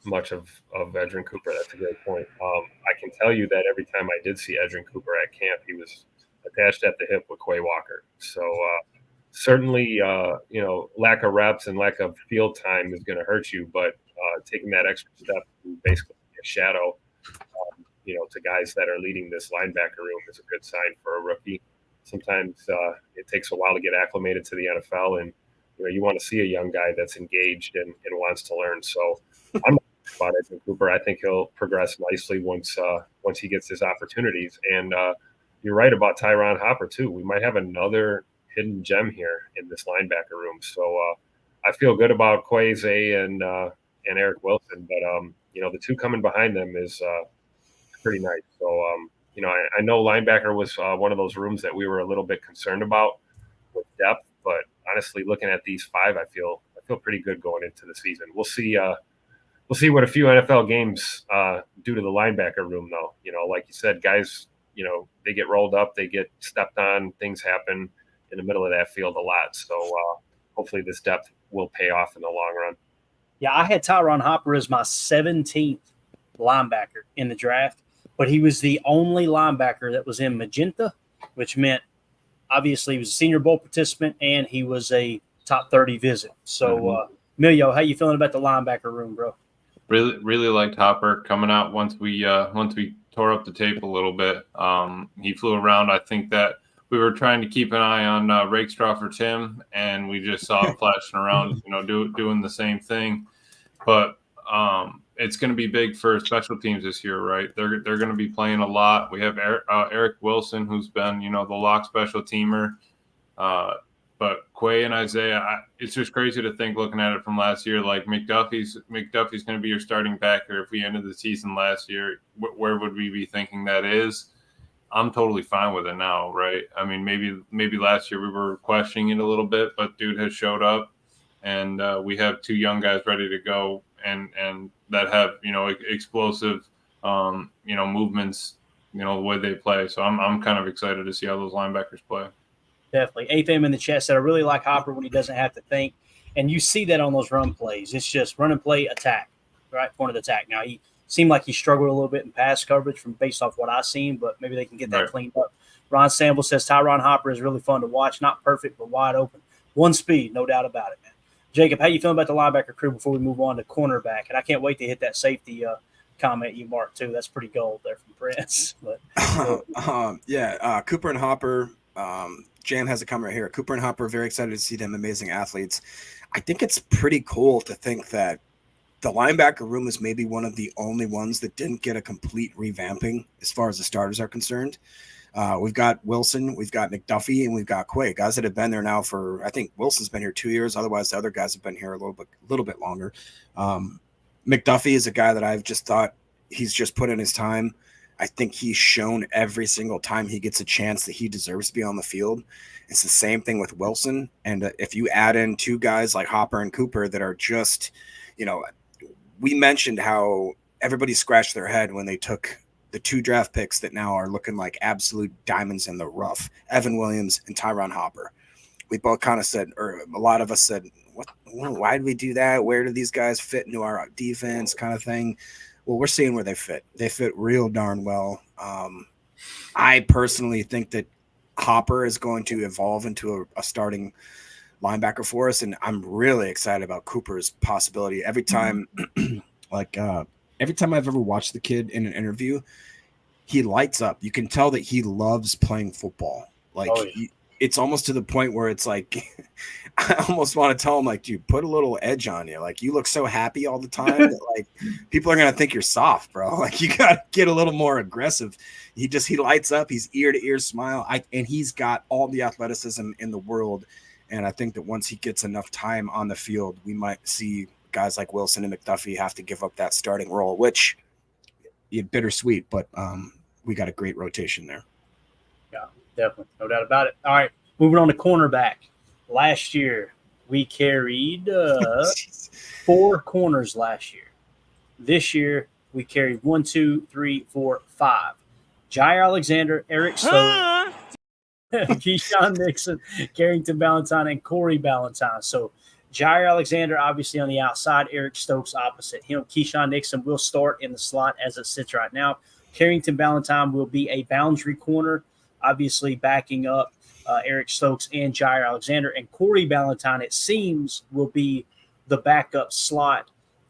much of Edgerrin Cooper. That's a great point. I can tell you that every time I did see Edgerrin Cooper at camp, he was attached at the hip with Quay Walker. So certainly, lack of reps and lack of field time is going to hurt you, but taking that extra step to basically a shadow to guys that are leading this linebacker room is a good sign for a rookie. Sometimes it takes a while to get acclimated to the NFL, and you want to see a young guy that's engaged and wants to learn. So I'm about Edgerrin Cooper. I think he'll progress nicely once he gets his opportunities. And you're right about Tyron Hopper too. We might have another hidden gem here in this linebacker room. So I feel good about Quay and Eric Wilson, but the two coming behind them is pretty nice. So, I know linebacker was one of those rooms that we were a little bit concerned about with depth, but honestly, looking at these 5, I feel pretty good going into the season. We'll see what a few NFL games do to the linebacker room, though. Like you said, guys, they get rolled up, they get stepped on, things happen in the middle of that field a lot. So hopefully this depth will pay off in the long run. Yeah, I had Tyron Hopper as my 17th linebacker in the draft, but he was the only linebacker that was in magenta, which meant obviously he was a Senior Bowl participant and he was a top 30 visit. So, Emilio, how you feeling about the linebacker room, bro? Really liked Hopper coming out once we tore up the tape a little bit. He flew around. I think that we were trying to keep an eye on Rakestraw for Tim, and we just saw him flashing around, doing the same thing. But it's going to be big for special teams this year, right? They're going to be playing a lot. We have Eric Wilson, who's been, the lock special teamer. But Quay and Isaiah, it's just crazy to think, looking at it from last year, like McDuffie's going to be your starting backer. If we ended the season last year, where would we be thinking that is? I'm totally fine with it now, right? I mean, maybe last year we were questioning it a little bit, but dude has showed up, and we have 2 young guys ready to go, and that have explosive movements, the way they play. So I'm kind of excited to see how those linebackers play. Definitely. AFM in the chat said, I really like Hopper when he doesn't have to think. And you see that on those run plays. It's just run and play, attack, right? Point of attack. Now, he seemed like he struggled a little bit in pass coverage from based off what I've seen, but maybe they can get that cleaned up. Ron Sample says, Tyron Hopper is really fun to watch. Not perfect, but wide open. One speed, no doubt about it, man. Jacob, how you feeling about the linebacker crew before we move on to cornerback? And I can't wait to hit that safety comment you marked, too. That's pretty gold there from Prince. But Cooper and Hopper – Jam has a comment right here. Cooper and Hopper, very excited to see them, amazing athletes. I think it's pretty cool to think that the linebacker room is maybe one of the only ones that didn't get a complete revamping as far as the starters are concerned. We've got Wilson, we've got McDuffie, and we've got Quay, guys that have been there now for, I think Wilson's been here 2 years. Otherwise, the other guys have been here a little bit longer. McDuffie is a guy that I've just thought he's just put in his time. I think he's shown every single time he gets a chance that he deserves to be on the field. It's the same thing with Wilson. And if you add in 2 guys like Hopper and Cooper that are just, we mentioned how everybody scratched their head when they took the 2 draft picks that now are looking like absolute diamonds in the rough, Evan Williams and Tyron Hopper. We both kind of said, or a lot of us said, why did we do that? Where do these guys fit into our defense kind of thing? Well, we're seeing where they fit. They fit real darn well. I personally think that Hopper is going to evolve into a starting linebacker for us, and I'm really excited about Cooper's possibility. Every time I've ever watched the kid in an interview, he lights up. You can tell that he loves playing football. It's almost to the point where it's like I almost want to tell him, like, dude, put a little edge on you. Like, you look so happy all the time that, like, people are going to think you're soft, bro. Like, you got to get a little more aggressive. He lights up. He's ear to ear smile. And he's got all the athleticism in the world. And I think that once he gets enough time on the field, we might see guys like Wilson and McDuffie have to give up that starting role, which is bittersweet, but we got a great rotation there. Yeah, definitely. No doubt about it. All right, moving on to cornerback. Last year, we carried 4 corners last year. This year, we carried 1, 2, 3, 4, 5. Jair Alexander, Eric Stokes, Keyshawn Nixon, Carrington Ballantyne, and Corey Ballantyne. So Jair Alexander, obviously on the outside, Eric Stokes opposite him. Keyshawn Nixon will start in the slot as it sits right now. Carrington Ballantyne will be a boundary corner, obviously backing up Eric Stokes and Jair Alexander. And Corey Ballantyne, it seems, will be the backup slot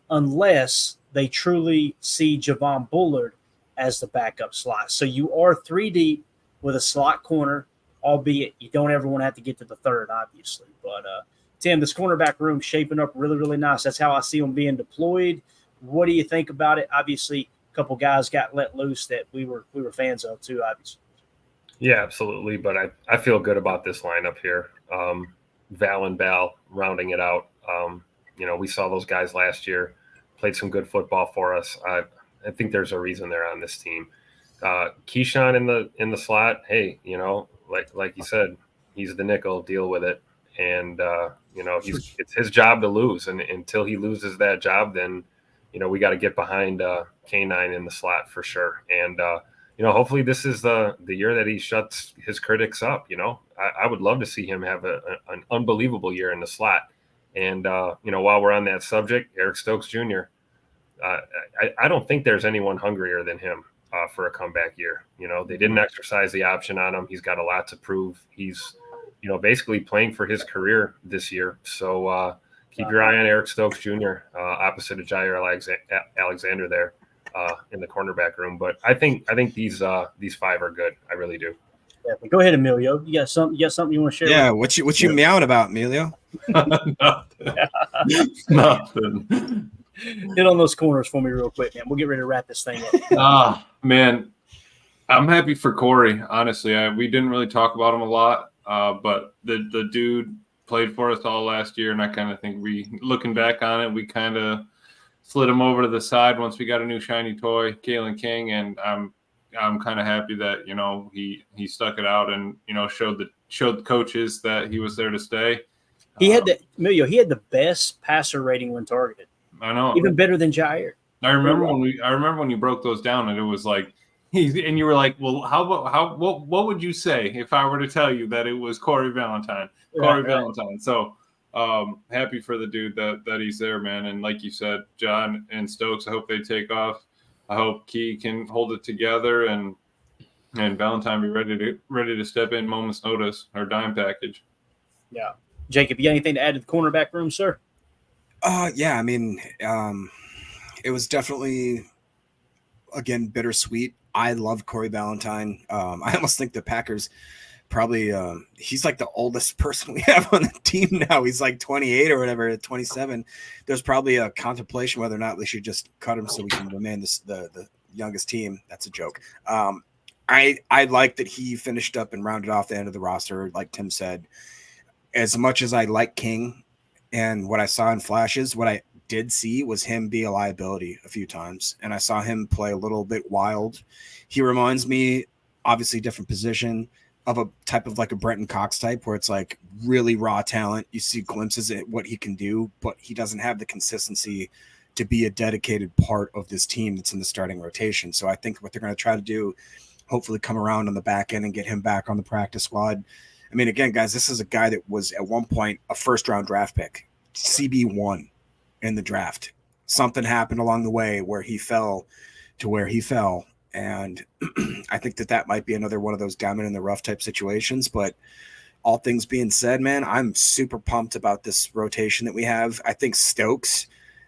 unless they truly see Javon Bullard as the backup slot. So you are 3 deep with a slot corner, albeit you don't ever want to have to get to the third, obviously. But, Tim, this cornerback room shaping up really, really nice. That's how I see them being deployed. What do you think about it? Obviously, a couple guys got let loose that we were fans of too, obviously. Yeah, absolutely. But I feel good about this lineup here. Val and Bal rounding it out. We saw those guys last year, played some good football for us. I think there's a reason they're on this team. Keyshawn in the slot. Hey, like you said, he's the nickel. Deal with it. And it's his job to lose. And until he loses that job, then we got to get behind K9 in the slot for sure. And hopefully this is the year that he shuts his critics up. I would love to see him have an unbelievable year in the slot. And while we're on that subject, Eric Stokes Jr. I don't think there's anyone hungrier than him for a comeback year. They didn't exercise the option on him. He's got a lot to prove. He's, basically playing for his career this year. So keep your eye on Eric Stokes Jr. Opposite of Jair Alexander there in the cornerback room. But I think these 5 are good. I really do. Yeah, go ahead, Emilio. You got something you want to share? Yeah, what you meowing about, Emilio? Nothing. Hit on those corners for me real quick, man. We'll get ready to wrap this thing up. Man, I'm happy for Corey. Honestly, we didn't really talk about him a lot, but the dude played for us all last year, and I kind of think looking back on it, we kind of slid him over to the side once we got a new shiny toy, Kalen King, and I'm kind of happy that he stuck it out and showed the coaches that he was there to stay. He had he had the best passer rating when targeted. I know, even better than Jair. I remember when you broke those down, and it was like and you were like, well, what would you say if I were to tell you that it was Corey Valentine? Valentine. So happy for the dude that he's there, man. And like you said, John and Stokes, I hope they take off. I hope Key can hold it together and Valentine be ready to step in moment's notice or dime package. Yeah. Jacob, you got anything to add to the cornerback room, sir? Yeah, I mean, it was definitely, again, bittersweet. I love Corey Valentine. I almost think the Packers probably he's like the oldest person we have on the team now. He's like 28 or whatever, 27. There's probably a contemplation whether or not we should just cut him so we can remain the youngest team. That's a joke. I like that he finished up and rounded off the end of the roster, like Tim said. As much as I like King and what I saw in flashes, what I did see was him be a liability a few times, and I saw him play a little bit wild. He reminds me, obviously different position, of a type of like a Brenton Cox type where it's like really raw talent. You see glimpses at what he can do, but he doesn't have the consistency to be a dedicated part of this team that's in the starting rotation. So I think what they're going to try to do, hopefully come around on the back end and get him back on the practice squad. I mean, again, guys, this is a guy that was at one point a first-round draft pick, CB1 in the draft. Something happened along the way where he fell to where he fell, and I think that might be another one of those diamond in the rough type situations. But all things being said, man, I'm super pumped about this rotation that we have. I think Stokes,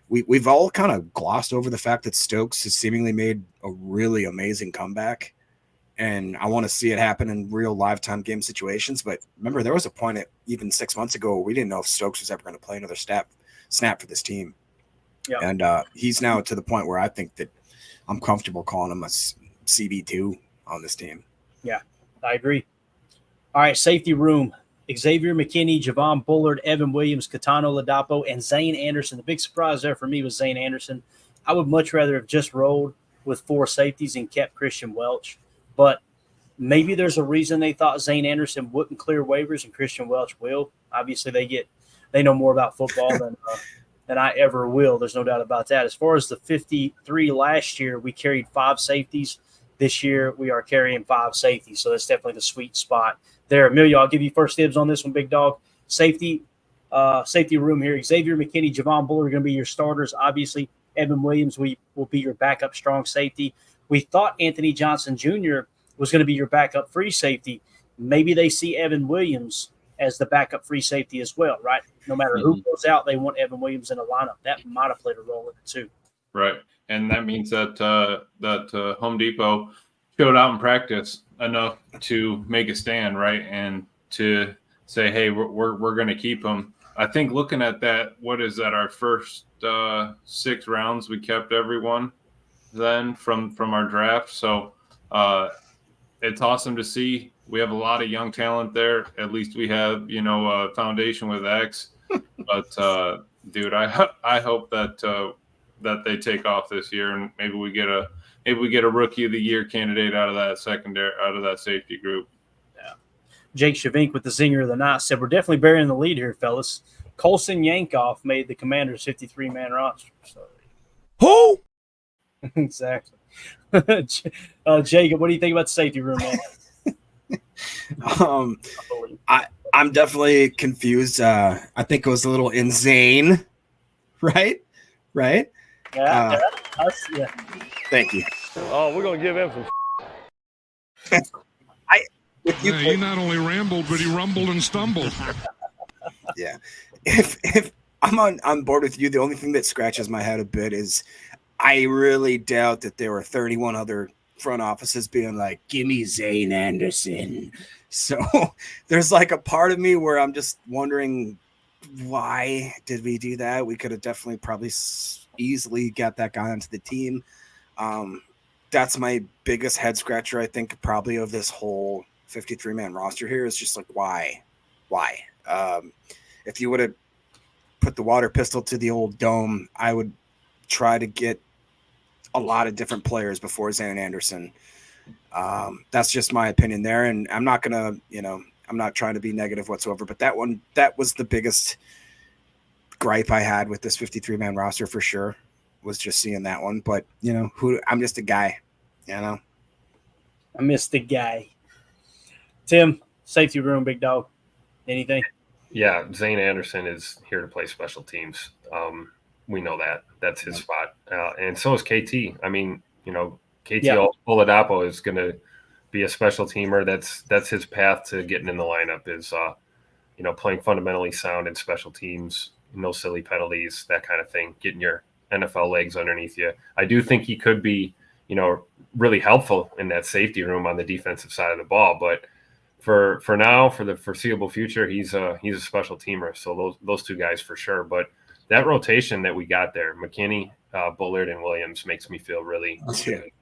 we've all kind of glossed over the fact that Stokes has seemingly made a really amazing comeback. And I want to see it happen in real live time game situations. But remember, there was a point even 6 months ago where we didn't know if Stokes was ever going to play another snap for this team. Yeah. And he's now to the point where I think that I'm comfortable calling him a CB2 on this team. Yeah, I agree. All right, safety room. Xavier McKinney, Javon Bullard, Evan Williams, Katano Ladapo, and Zane Anderson. The big surprise there for me was Zane Anderson. I would much rather have just rolled with 4 safeties and kept Christian Welch. But maybe there's a reason they thought Zane Anderson wouldn't clear waivers and Christian Welch will. Obviously, they know more about football than I ever will. There's no doubt about that. As far as the 53 last year, we carried 5 safeties. This year, we are carrying 5 safeties. So that's definitely the sweet spot there. Amelia, I'll give you first dibs on this one, big dog. Safety room here. Xavier McKinney, Javon Bullard are going to be your starters. Obviously, Evan Williams will be your backup strong safety. We thought Anthony Johnson Jr. was going to be your backup free safety. Maybe they see Evan Williams as the backup free safety as well, right? No matter who goes out, they want Evan Williams in a lineup. That might have played a role in it too. Right, and that means that Home Depot showed out in practice enough to make a stand, right, and to say, hey, we're going to keep him. I think looking at that, what is that? Our first 6 rounds, we kept everyone then from our draft. So it's awesome to see. We have a lot of young talent there. At least we have, a foundation with X. But dude, I hope that they take off this year, and maybe we get a rookie of the year candidate out of that safety group. Yeah. Jake Shavink with the zinger of the night said, "We're definitely burying the lead here, fellas. Colson Yankoff made the Commanders' 53-man roster." So. Who? Exactly. Jacob, what do you think about the safety room, man? I'm definitely confused. I think it was a little insane, right? Yeah. Thank you. Oh, we're gonna give him some. He not only rambled, but he rumbled and stumbled. Yeah. If I'm on board with you, the only thing that scratches my head a bit is I really doubt that there were 31 other front offices being like, give me Zane Anderson. So there's like a part of me where I'm just wondering, why did we do that? We could have definitely probably easily got that guy onto the team. That's my biggest head scratcher, I think, probably of this whole 53-man roster here is just like, why? if you would have put the water pistol to the old dome, I would try to get a lot of different players before Zane Anderson. That's just my opinion there. And I'm not going to, I'm not trying to be negative whatsoever, but that was the biggest gripe I had with this 53-man roster for sure, was just seeing that one. But, I'm just a guy, I missed the guy. Tim, safety room, big dog. Anything? Yeah, Zane Anderson is here to play special teams. We know that. That's his spot. And so is KT. I mean, KT Oladapo is going to be a special teamer. That's his path to getting in the lineup is, playing fundamentally sound in special teams, no silly penalties, that kind of thing, getting your NFL legs underneath you. I do think he could be, really helpful in that safety room on the defensive side of the ball. But for now, for the foreseeable future, he's a special teamer. So those two guys for sure. But that rotation that we got there, McKinney, Bullard, and Williams, makes me feel really,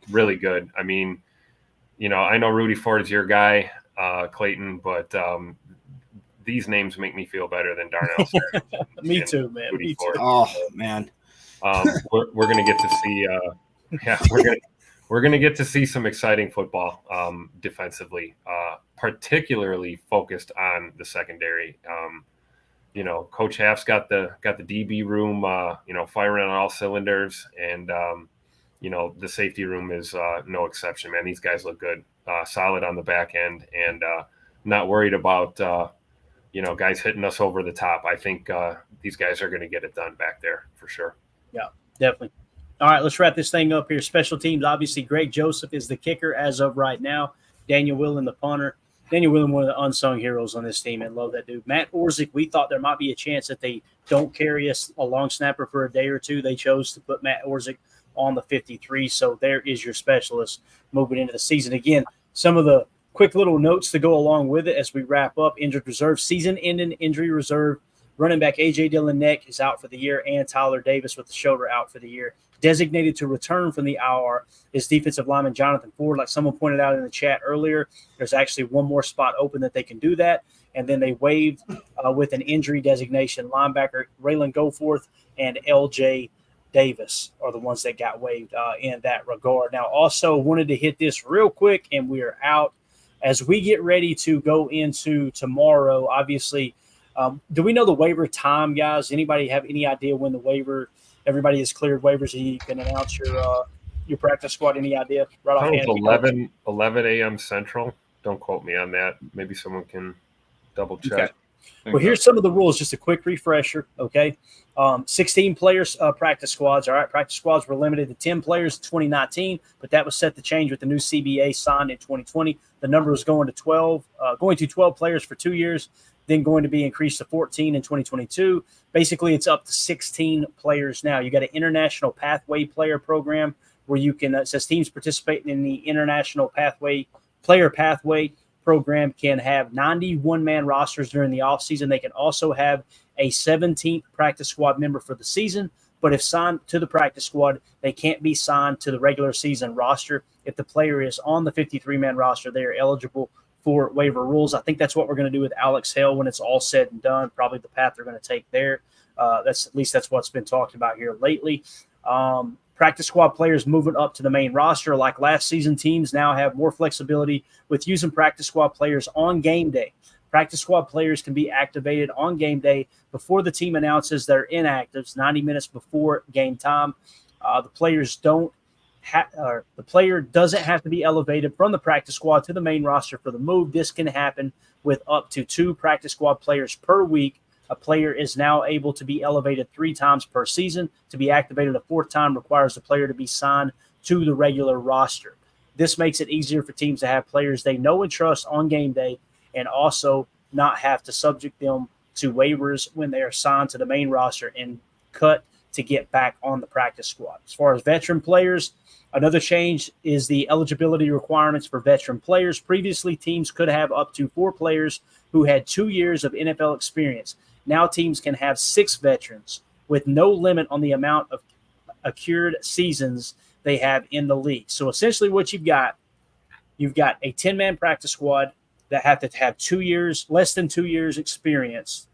really good. I mean, I know Rudy Ford is your guy, Clayton, but these names make me feel better than Darnell Savage. Me too, man. Rudy Me Ford. too. Oh man, we're gonna get to see. We're gonna get to see some exciting football defensively, particularly focused on the secondary. Coach Half's got the DB room, firing on all cylinders, and the safety room is no exception, man. These guys look good, solid on the back end, and not worried about guys hitting us over the top. I think these guys are going to get it done back there for sure. Yeah, definitely. All right, let's wrap this thing up here. Special teams, obviously, Greg Joseph is the kicker as of right now. Daniel Whelan, the punter. Daniel Whelan, one of the unsung heroes on this team, and love that dude. Matt Orzik, we thought there might be a chance that they don't carry a long snapper for a day or two. They chose to put Matt Orzik on the 53, so there is your specialist moving into the season. Again, some of the quick little notes to go along with it as we wrap up. Injured reserve, season-ending injury reserve. Running back A.J. Dillon neck is out for the year, and Tyler Davis with the shoulder out for the year. Designated to return from the IR is defensive lineman Jonathan Ford. Like someone pointed out in the chat earlier, there's actually one more spot open that they can do that. And then they waived with an injury designation linebacker Raylan Goforth and L.J. Davis are the ones that got waived in that regard. Now, also wanted to hit this real quick, and we are out. As we get ready to go into tomorrow, obviously, do we know the waiver time, guys? Anybody have any idea when the waiver – everybody has cleared waivers and you can announce your practice squad? Any idea? Right off hand. 11 a.m. Central. Don't quote me on that. Maybe someone can double check. Okay. Well, here's some of the rules. Just a quick refresher, okay? 16 players practice squads. All right, practice squads were limited to 10 players in 2019, but that was set to change with the new CBA signed in 2020. The number was going to 12 players for 2 years, then going to be increased to 14 in 2022. Basically, it's up to 16 players now. You got an international pathway player program where you can, it says teams participating in the international player pathway program can have 91-man rosters during the offseason. They can also have a 17th practice squad member for the season, but if signed to the practice squad, they can't be signed to the regular season roster. If the player is on the 53-man roster, they are eligible for waiver rules. I think that's what we're going to do with Alex Hale when it's all said and done, probably the path they're going to take there. That's what's been talked about here lately. Practice squad players moving up to the main roster. Like last season, teams now have more flexibility with using practice squad players on game day. Practice squad players can be activated on game day before the team announces they're inactives 90 minutes before game time. The player doesn't have to be elevated from the practice squad to the main roster for the move. This can happen with up to 2 practice squad players per week. A player is now able to be elevated 3 times per season. To be activated a 4th time requires the player to be signed to the regular roster. This makes it easier for teams to have players they know and trust on game day and also not have to subject them to waivers when they are signed to the main roster and cut to get back on the practice squad. As far as veteran players, another change is the eligibility requirements for veteran players. Previously, teams could have up to 4 players who had 2 years of NFL experience. Now teams can have 6 veterans with no limit on the amount of accrued seasons they have in the league. So essentially what you've got a 10-man practice squad that have to have 2 years, less than 2 years experience.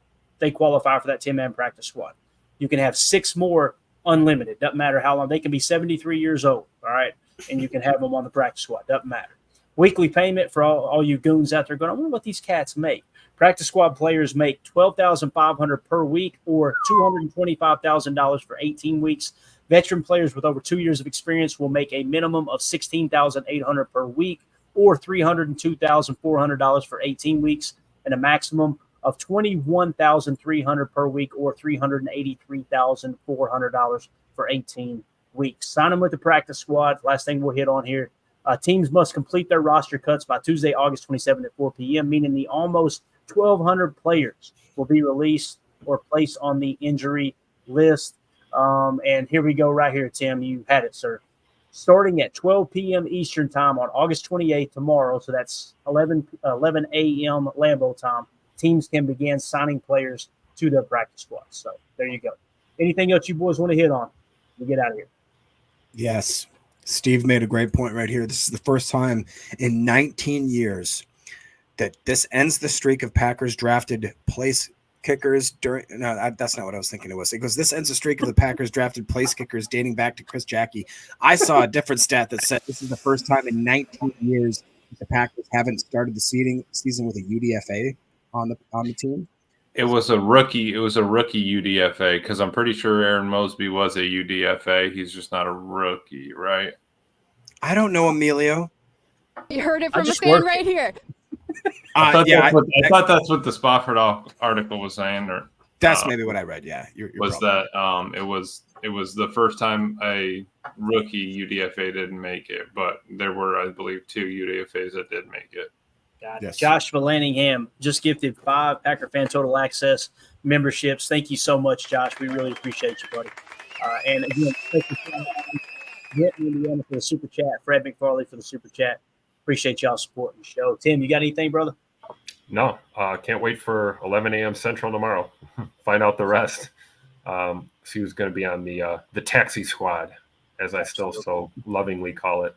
they qualify for that 10-man practice squad. You can have 6 more unlimited. Doesn't matter how long. They can be 73 years old, all right? And you can have them on the practice squad. Doesn't matter. Weekly payment for all you goons out there going, I wonder what these cats make. Practice squad players make $12,500 per week or $225,000 for 18 weeks. Veteran players with over 2 years of experience will make a minimum of $16,800 per week or $302,400 for 18 weeks and a maximum of $21,300 per week or $383,400 for 18 weeks. Sign them with the practice squad. Last thing we'll hit on here. Teams must complete their roster cuts by Tuesday, August 27th at 4 p.m., meaning the almost 1,200 players will be released or placed on the injury list. And here we go right here, Tim. You had it, sir. Starting at 12 p.m. Eastern time on August 28th tomorrow, so that's 11 a.m. Lambeau time, teams can begin signing players to their practice squad. So there you go. Anything else you boys want to hit on? We get out of here. Yes. Steve made a great point right here. This is the first time in 19 years that this ends the streak of Packers drafted place kickers during. No, that's not what I was thinking it was. It goes, this ends the streak of the Packers drafted place kickers dating back to Chris Jackie. I saw a different stat that said this is the first time in 19 years that the Packers haven't started the season with a UDFA on the team. It was a rookie UDFA because I'm pretty sure Aaron Mosby was a UDFA. He's just not a rookie, right? I don't know, Emilio. You heard it from a fan right here. I thought that's what the Spofford article was saying, or that's maybe what I read. Yeah, you're was that it was the first time a rookie UDFA didn't make it, but there were, I believe, 2 UDFAs that did make it. Yes. Josh Vallanningham just gifted 5 Packer Fan Total Access memberships. Thank you so much, Josh. We really appreciate you, buddy. And again, thank you Indiana for the super chat. Fred McFarley for the super chat. Appreciate y'all supporting the show. Tim, you got anything, brother? No, can't wait for 11 a.m. Central tomorrow. Find out the rest. See who's going to be on the taxi squad, as I still so lovingly call it.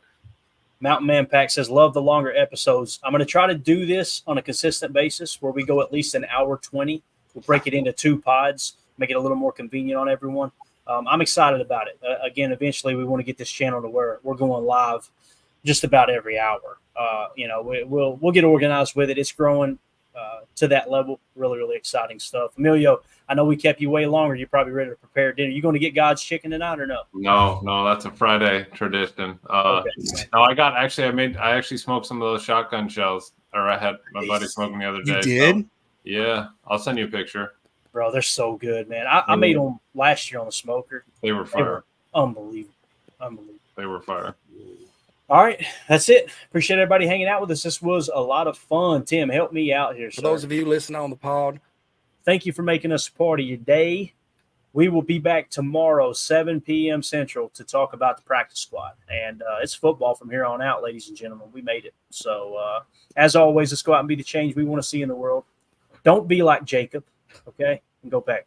Mountain Man Pack says, love the longer episodes. I'm going to try to do this on a consistent basis where we go at least an hour 20. We'll break it into 2 pods, make it a little more convenient on everyone. I'm excited about it. Again, eventually we want to get this channel to where we're going live just about every hour. We'll get organized with it. It's growing to that level. Really, really exciting stuff. Emilio, I know we kept you way longer. You're probably ready to prepare dinner. You going to get God's chicken tonight or no? No, that's a Friday tradition. Okay. No, I actually smoked some of those shotgun shells, or I had my buddy smoking the other day. You did? So, yeah, I'll send you a picture. Bro, they're so good, man. I made them last year on the smoker. They were fire. They were unbelievable. They were fire. All right, that's it. Appreciate everybody hanging out with us. This was a lot of fun. Tim, help me out here, For those of you listening on the pod, thank you for making us a part of your day. We will be back tomorrow, 7 p.m. Central, to talk about the practice squad. And it's football from here on out, ladies and gentlemen. We made it. So, as always, let's go out and be the change we want to see in the world. Don't be like Jacob, okay? And go back.